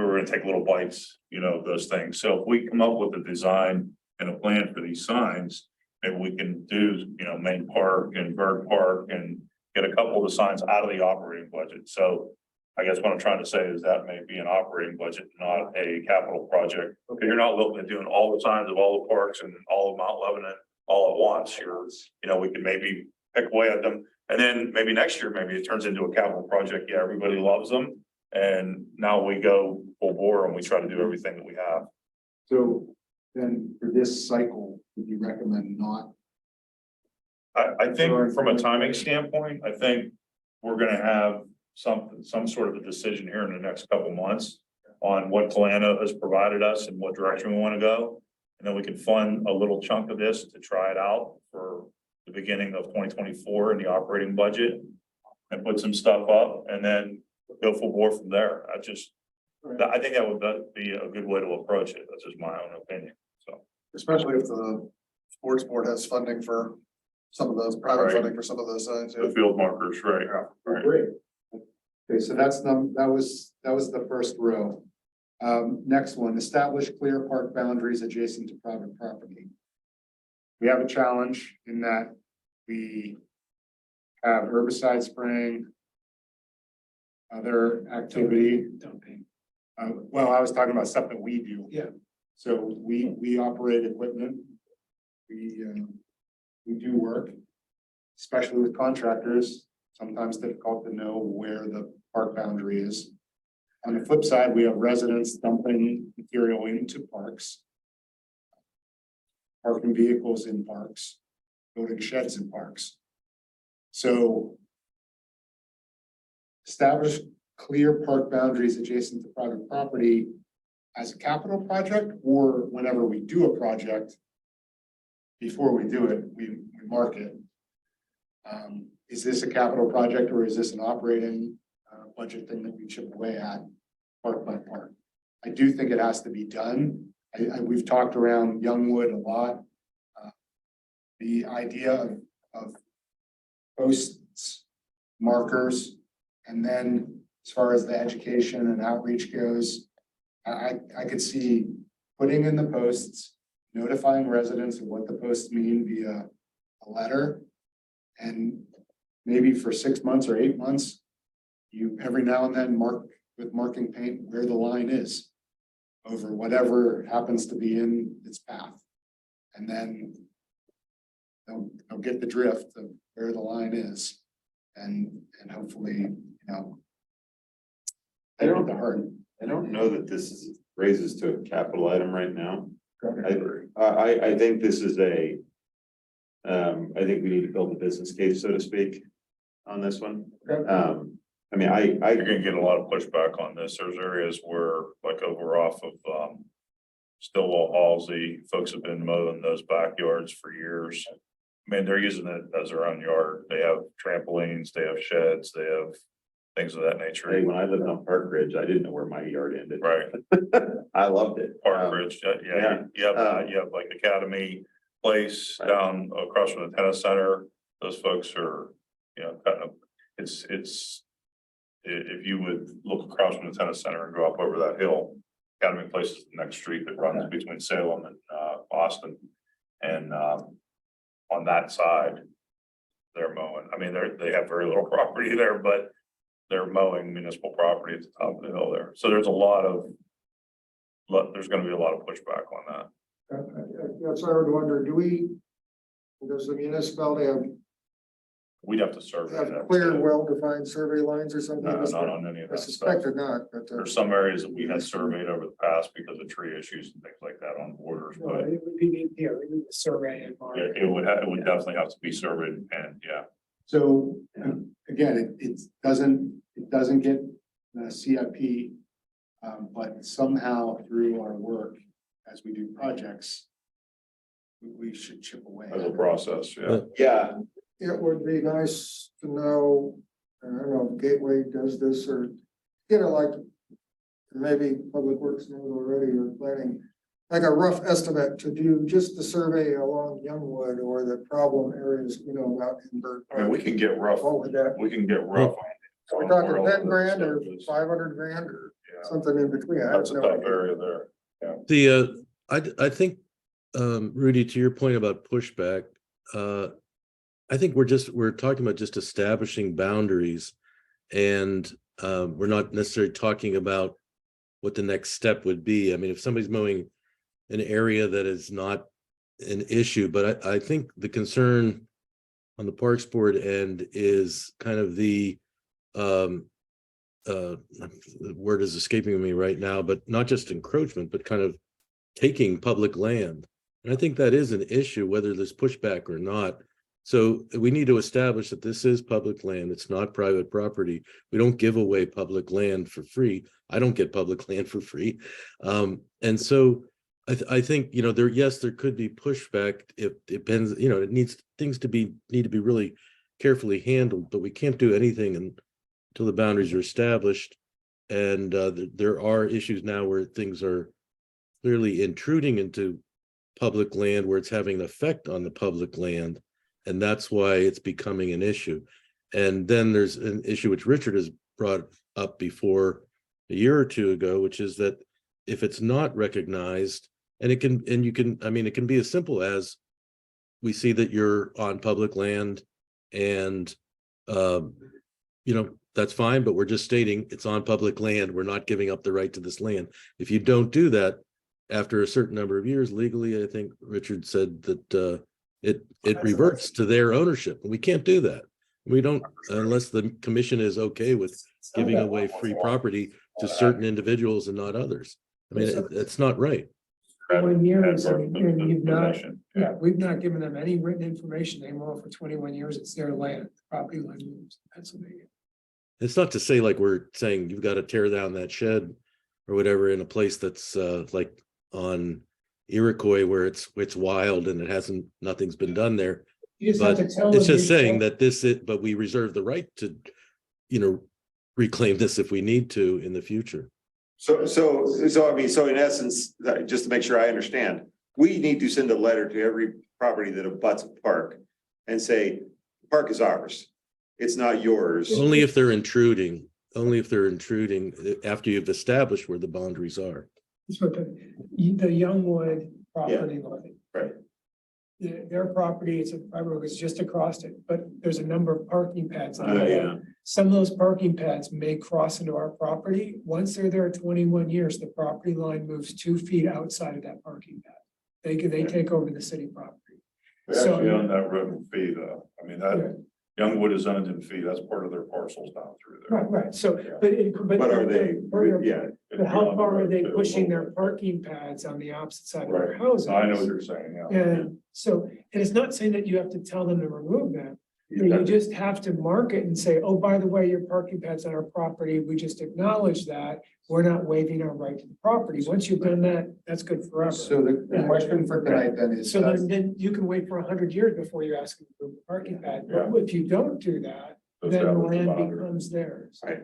were gonna take little bites, you know, of those things. So if we come up with a design and a plan for these signs, maybe we can do, you know, Main Park and Bird Park and get a couple of the signs out of the operating budget. So I guess what I'm trying to say is that may be an operating budget, not a capital project. Okay, you're not looking at doing all the signs of all the parks and all of Mount Lebanon all at once. You know, we can maybe pick away at them. And then maybe next year, maybe it turns into a capital project. Yeah, everybody loves them. And now we go full bore and we try to do everything that we have. So then for this cycle, would you recommend not? I think from a timing standpoint, I think we're gonna have some sort of a decision here in the next couple months on what Kalana has provided us and what direction we want to go. And then we can fund a little chunk of this to try it out for the beginning of 2024 in the operating budget and put some stuff up and then go full bore from there. I think that would be a good way to approach it. That's just my own opinion. So. Especially if the sports board has funding for some of those, private Right. funding for some of those signs. The field markers, right? Right. Great. Okay, so that was the first row. Next one, establish clear park boundaries adjacent to private property. We have a challenge in that we have herbicide spraying, other activity. Dumping. Well, I was talking about stuff that we do. Yeah. So we operate equipment. We do work, especially with contractors, sometimes difficult to know where the park boundary is. On the flip side, we have residents dumping material into parks. Parking vehicles in parks, building sheds in parks. So establish clear park boundaries adjacent to private property as a capital project, or whenever we do a project, before we do it, we mark it. Is this a capital project or is this an operating budget thing that we chip away at park by park? I do think it has to be done. We've talked around Youngwood a lot. The idea of posts, markers, and then as far as the education and outreach goes, I could see putting in the posts, notifying residents of what the posts mean via a letter. And maybe for 6 months or 8 months, you every now and then mark with marking paint where the line is over whatever happens to be in its path. And then they'll get the drift of where the line is and hopefully, I don't- the heart. I don't know that this is raises to a capital item right now. Okay. I think this is I think we need to build a business case, so to speak, on this one. Okay. I mean, You're gonna get a lot of pushback on this. There's areas where, like over off of, Stillwell Halsey, folks have been mowing those backyards for years. I mean, they're using it as their own yard. They have trampolines, they have sheds, they have things of that nature. hey, when I lived on Park Ridge, I didn't know where my yard ended. Right, I loved it. Park Ridge, yeah, you have like Academy Place Right. down across from the tennis center. Those folks are, kind of, it's. If you would look across from the tennis center and go up over that hill, Academy Place is the next street that runs between Salem and Boston. And on that side, they're mowing. I mean, they have very little property there, but they're mowing municipal property at the top of the hill there. So there's there's gonna be a lot of pushback on that. That's what I would wonder, does the municipality We'd have to survey have that. clear, well-defined survey lines or something? No, not on any of I that stuff. suspected not, but. There's some areas that we had surveyed over the past because of tree issues and things like that on borders, Well, but it would be, we need to survey and mark. it would definitely have to be surveyed and, yeah. So again, it doesn't get the CIP, but somehow through our work as we do projects, we should chip away. As a process, yeah. Yeah, It would be nice to know, I don't know, if Gateway does this or, like, maybe Public Works knows already or planning, like a rough estimate to do just the survey along Youngwood or the problem areas, out in Bird I mean, Park. we can get rough, What would that, we can get rough. are we on talking where all 10 of grand that or stuff is. 500 grand or Yeah, something in between? I that's a have no tough idea. area there. I think, Rudy, to your point about pushback, I think we're talking about just establishing boundaries. And we're not necessarily talking about what the next step would be. I mean, if somebody's mowing an area that is not an issue, but I think the concern on the Parks Board end is kind of the word is escaping me right now, but not just encroachment, but kind of taking public land. And I think that is an issue, whether there's pushback or not. So we need to establish that this is public land. It's not private property. We don't give away public land for free. I don't get public land for free. And so I think, there could be pushback. It depends, it needs things need to be really carefully handled, but we can't do anything until the boundaries are established. And there are issues now where things are clearly intruding into public land, where it's having an effect on the public land. And that's why it's becoming an issue. And then there's an issue which Richard has brought up before a year or two ago, which is that if it's not recognized, and it can be as simple as we see that you're on public land and, that's fine, but we're just stating it's on public land. We're not giving up the right to this land. If you don't do that, after a certain number of years legally, I think Richard said that it reverts to their ownership, and we can't do that. We don't, unless the commission is okay with giving away free property to certain individuals and not others. I mean, it's not right. 21 years, and you've not, Possession. we've not given them any written information anymore for 21 years. It's their land, property line moves in Pennsylvania. It's not to say like we're saying you've got to tear down that shed or whatever in a place that's like on Iroquois where it's wild and nothing's been done there. You just have But to tell it's them just you- saying that but we reserve the right to, reclaim this if we need to in the future. So I mean, so in essence, just to make sure I understand, we need to send a letter to every property that abuts a park and say, the park is ours. It's not yours. Only if they're intruding after you've established where the boundaries are. That's what the Youngwood property line. Right. Their property, it's a private road, it's just across it, but there's a number of parking pads. on it. Yeah. Some of those parking pads may cross into our property. Once they're there 21 years, the property line moves 2 feet outside of that parking pad. They take over the city property. They So- actually own that road in fee though. I mean, that Youngwood is owned in fee. That's part of their parcels down through there. Right, so, Yeah. but. But are they, yeah, But how far are they It's pushing their beyond parking pads on the opposite side of their Right. houses? I know what you're saying, yeah. And so, and it's not saying that you have to tell them to remove them. You just have to mark it and say, oh, by the way, your parking pad's on our property. We just acknowledge that. We're not waiving our right to the property. Once you've done that, that's good forever. So the question for tonight then is, So then you can wait for 100 years before you ask them to remove the parking pad. But if you don't do that, then the Establish the land boundary. becomes theirs. Right.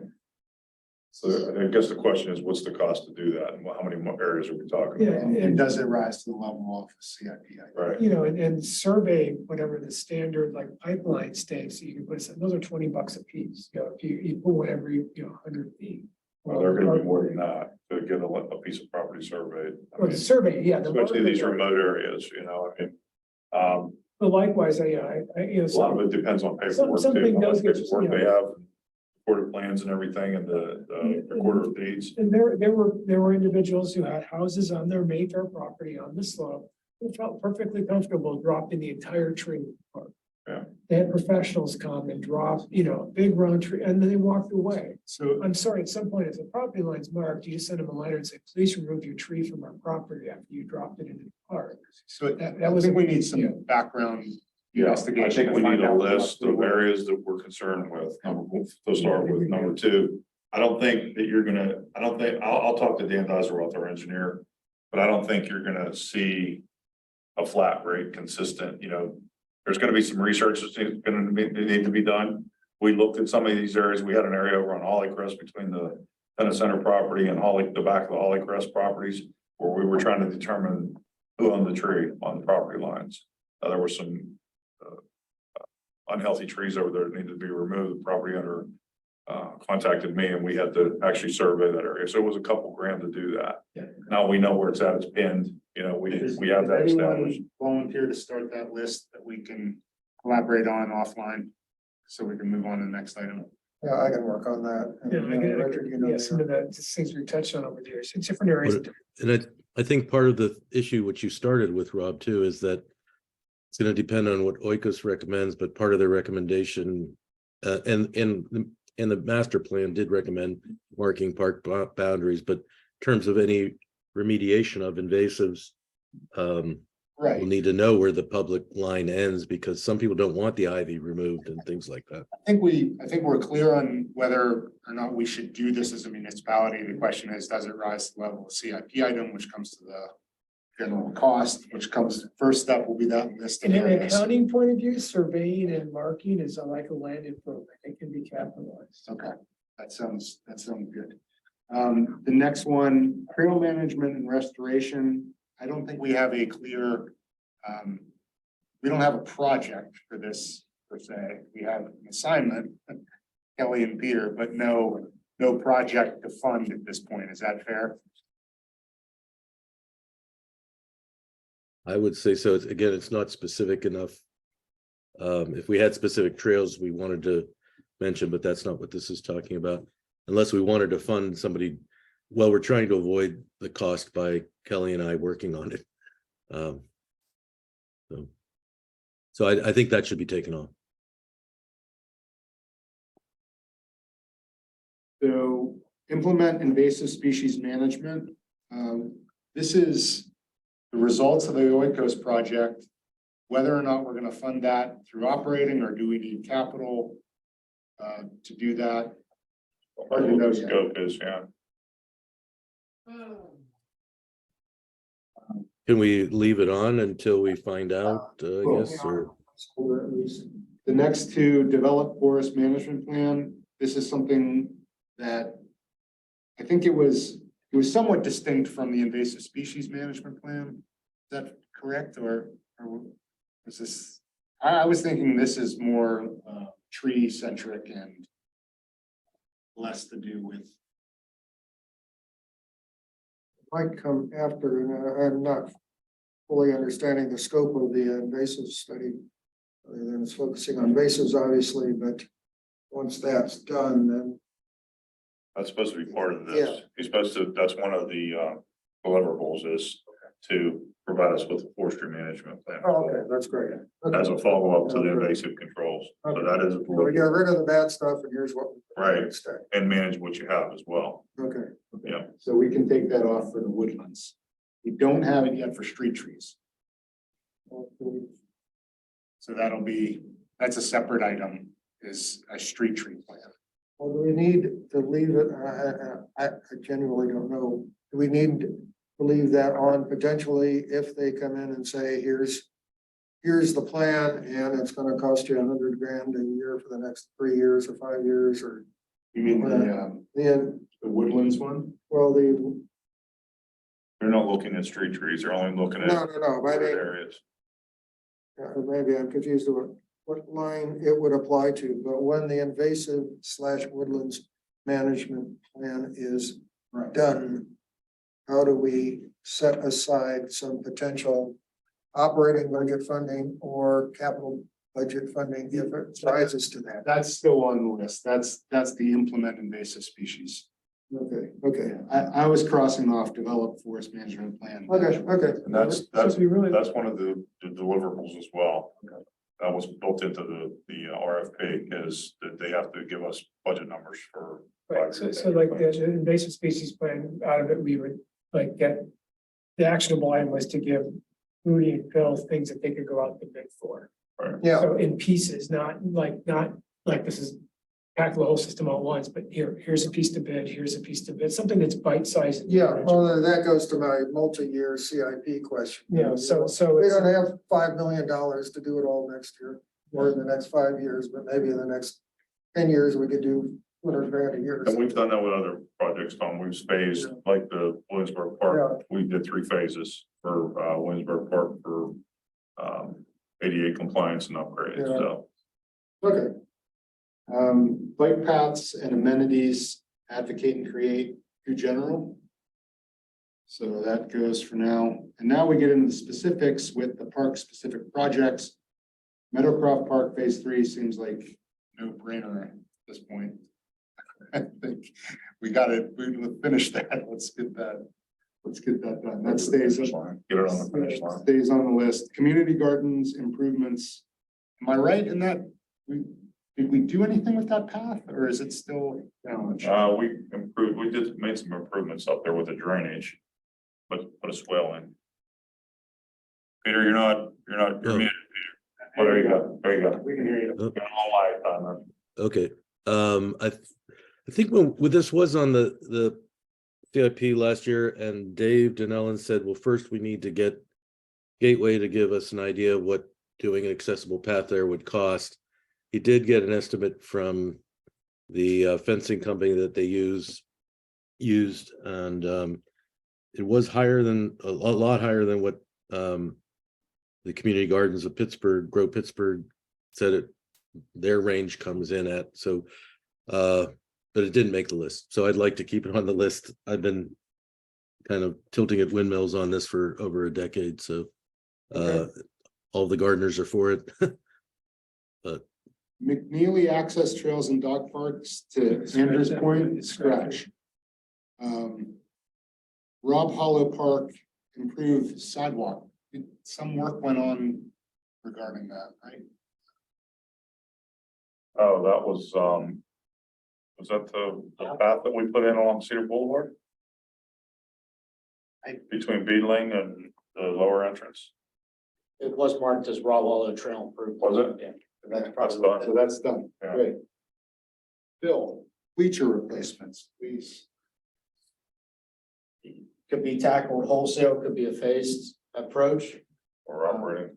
So I guess the question is, what's the cost to do that and how many more areas are we talking Yeah, about? And does it rise to the level of CIP? Right. You know, and survey whatever the standard like pipeline stakes, so you can put, those are $20 a piece. You know, if you put one every, 100 feet. Well, they're gonna be more than that to get a piece of property surveyed. I Well, mean, the survey, yeah. the especially these market- remote areas, I mean, But likewise, I, a lot of it depends on paperwork too. something How does much get, paperwork they have, recorded plans and everything and the recorder of deeds. And there were individuals who had houses on their Mayfair property on the slope who felt perfectly comfortable dropping the entire tree. in the park. Yeah. They had professionals come and drop, big round tree, and then they walked away. So I'm sorry, at some point, if the property line's marked, you just send them a letter and say, please remove your tree from our property after you dropped it into the park. that That I was think we need yeah. some background Yeah, I investigation. think to we need find a out list what- of areas that we're concerned with, to start with. Number two, I don't think that you're gonna, I'll talk to Dan Dizeroth, our engineer. But I don't think you're gonna see a flat rate consistent, there's gonna be some research that's need to be done. We looked at some of these areas. We had an area over on Hollycrest between the Tennis Center property and the back of the Hollycrest properties. Where we were trying to determine who owned the tree on the property lines. There were some unhealthy trees over there that needed to be removed. The property owner contacted me and we had to actually survey that area. So it was a couple grand to do that. Yeah. Now we know where it's at. It's pinned, we have that Does anyone established. volunteer to start that list that we can collaborate on offline? So we can move on to the next item. yeah, I can work on that. And, Yeah, Richard, you know, yeah, some of the things we touched on over the years, it's different areas. And I think part of the issue, which you started with, Rob, too, is that it's going to depend on what Oikos recommends, but part of their recommendation and the master plan did recommend marking park boundaries, but in terms of any remediation of invasives, we'll need to know where the public line ends because some people don't want the ivy removed and things like that. I think we're clear on whether or not we should do this as a municipality. The question is, does it rise to the level of CIP item, which comes to the general cost, which comes, first step will be that list. In of an areas. accounting point of view, surveying and marking is like a land improvement, it can be capitalized. Okay, that sounds good. The next one, trail management and restoration. I don't think we have a clear, we don't have a project for this per se. We have an assignment, Kelly and Peter, but no project to fund at this point. Is that fair? I would say so. It's not specific enough. If we had specific trails we wanted to mention, but that's not what this is talking about. Unless we wanted to fund somebody, well, we're trying to avoid the cost by Kelly and I working on it. So I think that should be taken off. So implement invasive species management. This is the results of the Oikos project. Whether or not we're going to fund that through operating or do we need capital to do that? Hard to know yet. Scope is, yeah. Can we leave it on until we find out, I guess, or? Or at least, The next two, develop forest management plan. This is something that I think it was somewhat distinct from the invasive species management plan. Is that correct, or was this? I was thinking this is more tree centric and less to do with. might come after, and I'm not fully understanding the scope of the invasive study. Other than it's focusing on invasives, obviously, but once that's done, then That's supposed to be part of Yeah. this. He's supposed to, that's one of the deliverables is to provide us with a forestry management plan. oh, okay, that's great. As a follow-up to the invasive controls. So Okay. that is, a So we got rid of the bad stuff, and here's what. Right. Instead. and manage what you have as well. Okay. Yeah. So we can take that off for the woodlands. We don't have it yet for street trees. So that's a separate item, is a street tree plan. Well, do we need to leave it, I genuinely don't know, do we need to leave that on potentially if they come in and say, here's the plan, and it's gonna cost you $100,000 a year for the next 3 years or 5 years, or You mean then, the woodlands one? well, the, They're not looking at street trees, they're only looking at no, I wooded mean, areas. maybe I'm confused about what line it would apply to, but when the invasive / woodlands management plan is done, how do we set aside some potential operating budget funding or capital budget funding if it rises to that? That's still on the list. That's the implement invasive species. Okay. I was crossing off develop forest management plan. Okay. And that's So we really, that's one of the deliverables as well. That was built into the RFP is that they have to give us budget numbers for. right, so like the invasive species plan, out of it, we would like get. The actionable item was to give Rudy and Phil things that they could go out and bid for. Yeah, So in pieces, not like this is pack the whole system all at once, but here's a piece to bid, here's a piece to bid, something that's bite-sized. yeah, well, that goes to my multi-year CIP question. Yeah, so We it's, don't have $5 million to do it all next year, or in the next 5 years, but maybe in the next 10 years, we could do $200,000 a year. And we've done that with other projects, Tom. We've phased like the Williamsburg Park. We did 3 phases for Williamsburg Park for ADA compliance and upgrades, Yeah. so. Okay, Bike paths and amenities, advocate and create too general. So that goes for now. And now we get into the specifics with the park specific projects. Meadowcroft Park Phase 3 seems like no brainer at this point. I think we got it. We'll finish that. Let's get that done. That stays. Get it on the finish line. Stays on the list. Community gardens improvements. Am I right in that? Did we do anything with that path, or is it still challenged? We improved, made some improvements up there with the drainage, but put a swale in. Peter, you're muted, Peter. Oh, there you go. There you go. We can hear you. Oh. You're on live, Tom. Okay, I think when this was on the CIP last year, and Dave Denellen said, well, first we need to get Gateway to give us an idea of what doing an accessible path there would cost. He did get an estimate from the fencing company that they used, and it was higher than a lot higher than what the community gardens of Pittsburgh, Grow Pittsburgh, said their range comes in at. So, but it didn't make the list. So I'd like to keep it on the list. I've been kind of tilting at windmills on this for over a decade. So all the gardeners are for it. McNeely access trails and dog parks, to Andrew's point, scratch. Rob Hollow Park, improve sidewalk. Some work went on regarding that, right? Oh, that was that the path that we put in along Cedar Boulevard? Between Beadling and the lower entrance? It was marked as Raw Wallow Trail improvement. Was it? Yeah. That's done. So that's done. Yeah. Great. Bill, bleacher replacements, please. Could be tackled wholesale, could be a phased approach. Or operating,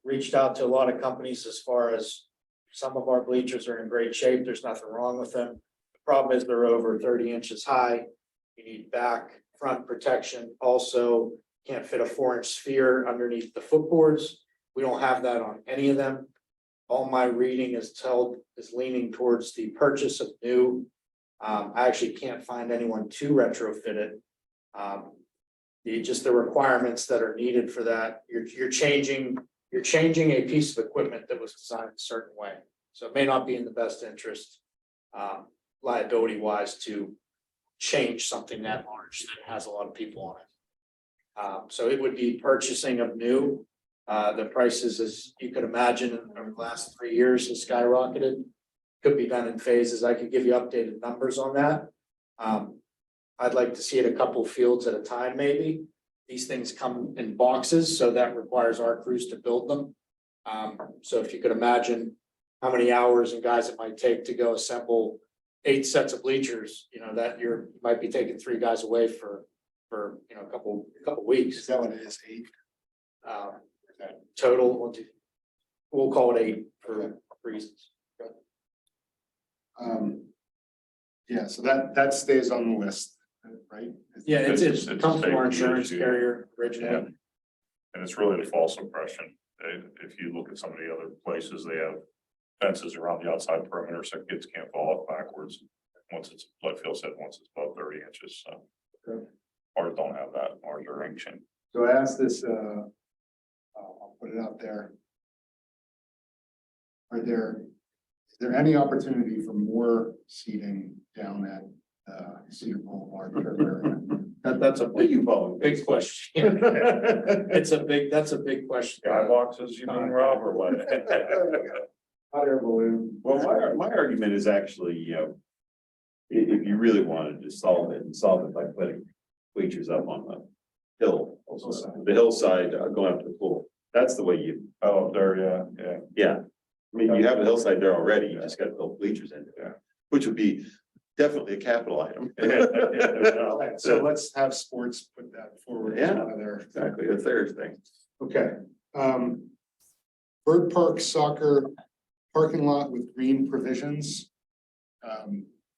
Reached out to a lot of companies as far as some of our bleachers are in great shape. There's nothing wrong with them. The problem is they're over 30 inches high. You need back, front protection. Also, can't fit a 4-inch sphere underneath the footboards. We don't have that on any of them. All my reading is leaning towards the purchase of new. I actually can't find anyone to retrofit it. The requirements that are needed for that, you're changing a piece of equipment that was designed a certain way. So it may not be in the best interest, liability wise, to change something that large that has a lot of people on it. So it would be purchasing of new. The prices, as you could imagine, over the last 3 years has skyrocketed. Could be done in phases. I could give you updated numbers on that. I'd like to see it a couple fields at a time, maybe. These things come in boxes, so that requires our crews to build them. So if you could imagine how many hours and guys it might take to go assemble 8 sets of bleachers, that you might be taking 3 guys away for a couple weeks. Is that what it is, 8? Total, we'll call it 8 for reasons. Yeah, so that stays on the list, right? Yeah, it It's comes from our safe insurance use, carrier Yeah. originally. And it's really the false impression. If you look at some of the other places, they have fences around the outside perimeter so kids can't fall off backwards. Once it's, like Phil said, once it's above 30 inches, so. Okay. Ours don't have that, ours are ancient. So I asked this, I'll put it out there. Is there any opportunity for more seating down at Cedar Boulevard turf area? That's a What do you call it? big question. That's a big question. Skyboxes, you mean, Rob, or what? Hot air balloon. Well, my argument is actually, if you really wanted to solve it by putting bleachers up on the hill, the hillside going up to the pool. That's the way you, Oh, there, yeah. yeah. I mean, you have a hillside there already, you just got to build bleachers in Yeah. there, which would be definitely a capital item. Alright, so let's have sports put that forward. as Yeah. one of their- Exactly, the third thing. Okay. Bird Park soccer parking lot with green provisions.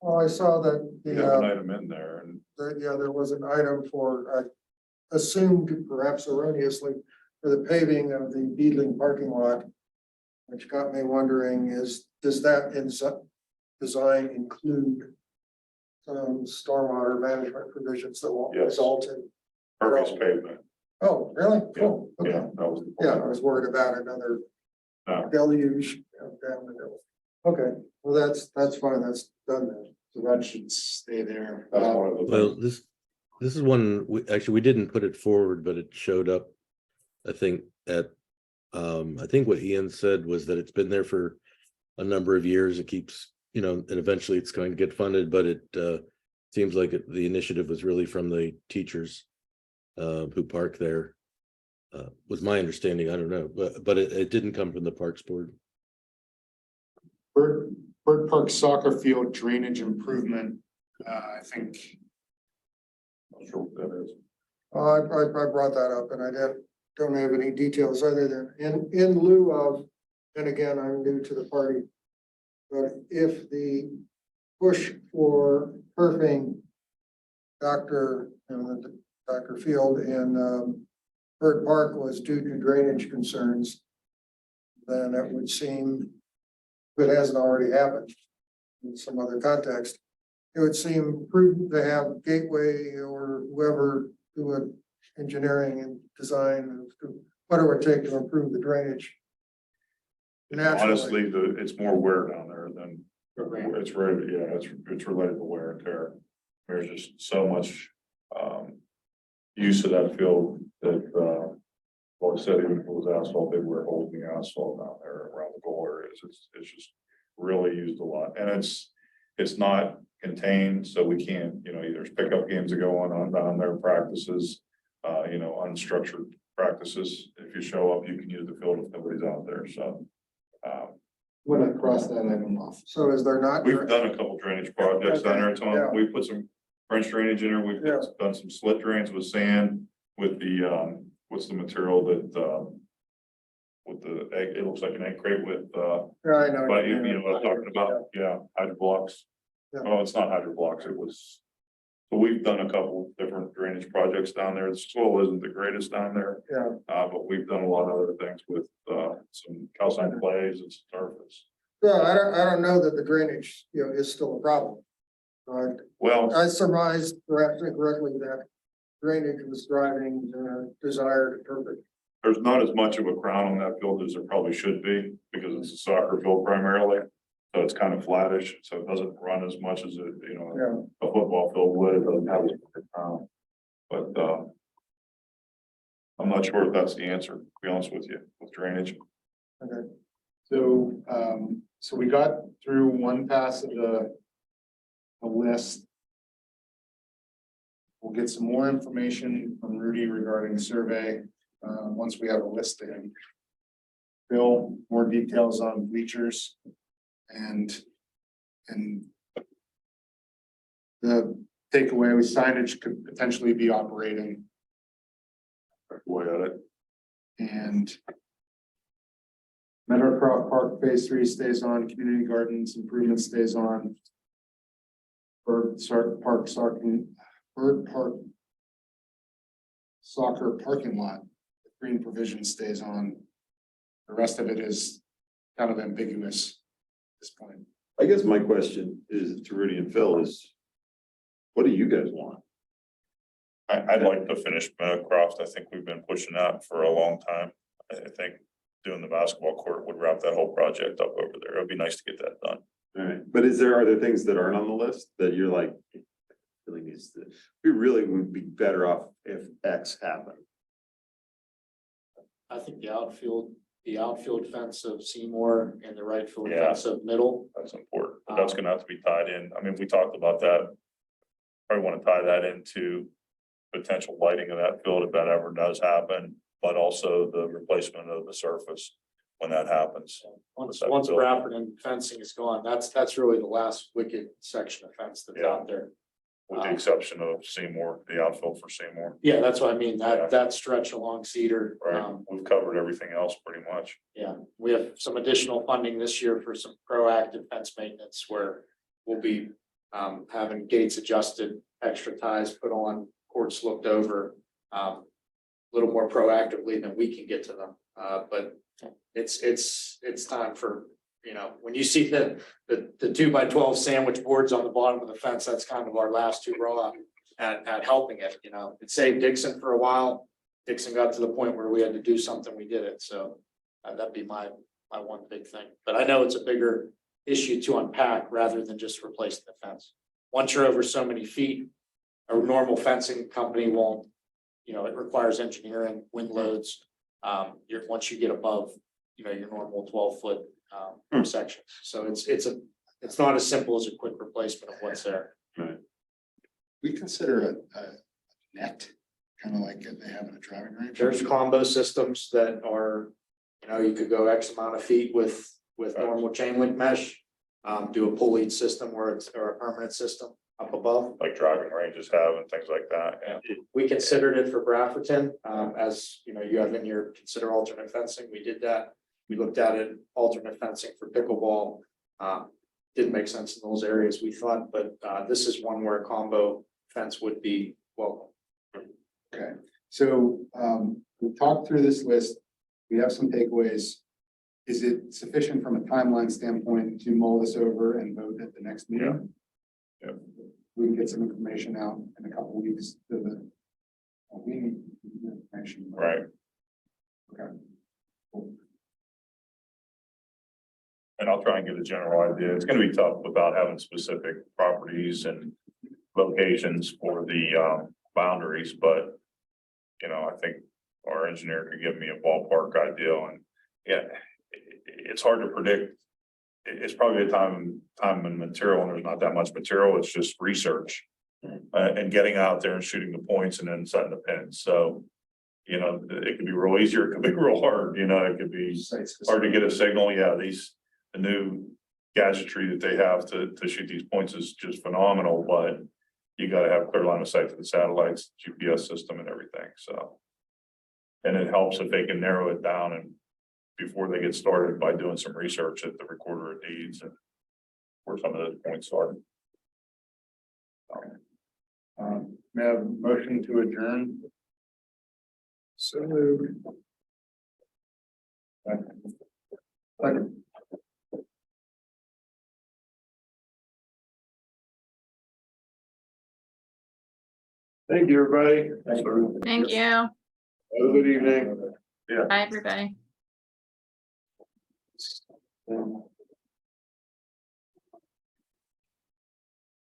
Well, I saw that You have an item in there and there was an item for, I assumed perhaps erroneously, for the paving of the Beedling parking lot. Which got me wondering does that design include some stormwater management provisions that will Yes. result in? purpose pavement. Oh, really? Cool. Okay. Yeah, that was. Yeah, I was worried about another No. deluge down the hill. Okay, well, that's fine. That's done then. So that should stay there. That's one of the Well, things. this is one, we didn't put it forward, but it showed up. I think I think what Ian said was that it's been there for a number of years. It keeps, and eventually it's going to get funded, but it seems like the initiative was really from the teachers who park there. Was my understanding. I don't know, but it didn't come from the Parks Board. Bird Park soccer field drainage improvement, I think. Not sure what that is. I brought that up and I don't have any details other than in lieu of, and again, I'm new to the party. But if the push for turfing Dr. Field and Bird Park was due to drainage concerns, then it would seem, if it hasn't already happened in some other context, it would seem prudent to have Gateway or whoever do it engineering and design, what it would take to improve the drainage. Naturally. Honestly, it's more wear down there than, it's really, yeah, it's related to wear and tear. There's just so much, use of that field that, like I said, even if it was asphalt, they were holding the asphalt down there around the goal areas. It's just really used a lot, and it's not contained, so we can't, there's pickup games that go on down there, practices, unstructured practices. If you show up, you can use the field if nobody's out there, so. I'm gonna cross that item off. So is there not? We've done a couple drainage projects down there, Yeah. Tom. We put some French drainage in there. We've Yeah. done some slit drains with sand with the, what's the material that, with the egg, it looks like an egg crate with, Yeah, I know. but you know what I'm talking about? Yeah, hydro blocks. Yeah. Oh, it's not hydro blocks, it was. So we've done a couple different drainage projects down there. The soil isn't the greatest down there. Yeah. But we've done a lot of other things with, some calcine clays and surface. So I don't know that the drainage, is still a problem. Well, I surmised correctly that drainage was driving the desired perfect. there's not as much of a crown on that field as there probably should be, because it's a soccer field primarily. So it's kind of flattish, so it doesn't run as much as Yeah. a football field would, it doesn't have as much of a crown. But, I'm not sure if that's the answer, to be honest with you, with drainage. Okay. So, so we got through one pass of the list. We'll get some more information from Rudy regarding the survey, once we have a list to him. Bill, more details on bleachers and the takeaway with signage could potentially be operating Way at it. and Meadowcroft Park Phase 3 stays on, Community Gardens improvement stays on. Bird Park soccer parking lot, green provision stays on. The rest of it is kind of ambiguous at this point. I guess my question is to Rudy and Phil is, what do you guys want? I'd like to finish Meadowcroft. I think we've been pushing that for a long time. I think doing the basketball court would wrap that whole project up over there. It'd be nice to get that done. All right, but is there other things that aren't on the list that you're like, really needs to, we really would be better off if X happened? I think the outfield fence of Seymour and the right field Yeah. fence of Middle. That's important, but that's gonna have to be tied in. I mean, we talked about that. Probably wanna tie that into potential lighting of that field if that ever does happen, but also the replacement of the surface when that happens. Once That field. Bradford and fencing is gone, that's really the last wicked section of fence that's Yeah. out there. With the exception of Seymour, the outfield for Seymour, Yeah, that's what I mean, Yeah. that stretch along Cedar. right? We've covered everything else pretty much. Yeah, we have some additional funding this year for some proactive fence maintenance where we'll be having gates adjusted, extra ties put on, courts looked over. A little more proactively than we can get to them, but it's time for, when you see the 2x12 sandwich boards on the bottom of the fence, that's kind of our last hurrah at helping it, It saved Dixon for a while. Dixon got to the point where we had to do something, we did it, so that'd be my one big thing. But I know it's a bigger issue to unpack rather than just replacing the fence. Once you're over so many feet, a normal fencing company won't, it requires engineering, wind loads. Once you get above, your normal 12-foot section. So it's not as simple as a quick replacement of what's there. We consider a net, kind of like they have in a driving range. There's combo systems that are, you could go X amount of feet with normal chain link mesh. Do a pulley system or a permanent system up above. Like driving ranges have and things like that, yeah. We considered it for Brafferton, as you have in your consider alternate fencing. We did that. We looked at it, alternate fencing for pickleball. Didn't make sense in those areas, we thought, but this is one where a combo fence would be welcome. Okay, so we talked through this list. We have some takeaways. Is it sufficient from a timeline standpoint to mull this over and vote at the next meeting? Yeah. We can get some information out in a couple of weeks to the. We need information. Right. Okay. Cool. And I'll try and get a general idea. It's gonna be tough without having specific properties and locations for the boundaries, but. I think our engineer could give me a ballpark idea and, yeah, it's hard to predict. It's probably a time and material, and there's not that much material. It's just research. And getting out there and shooting the points and then setting the pins. So, it could be real easy or it could be real hard, it could be hard to get a signal. Yeah, the new gadgetry that they have to shoot these points is just phenomenal, but you gotta have clear line of sight to the satellites, GPS system and everything, so. And it helps if they can narrow it down and before they get started by doing some research at the recorder of deeds and where some of those points are. May I have a motion to adjourn? So moved. Second. Thank you, everybody. Thank you. Have a good evening. Bye, everybody. Yeah.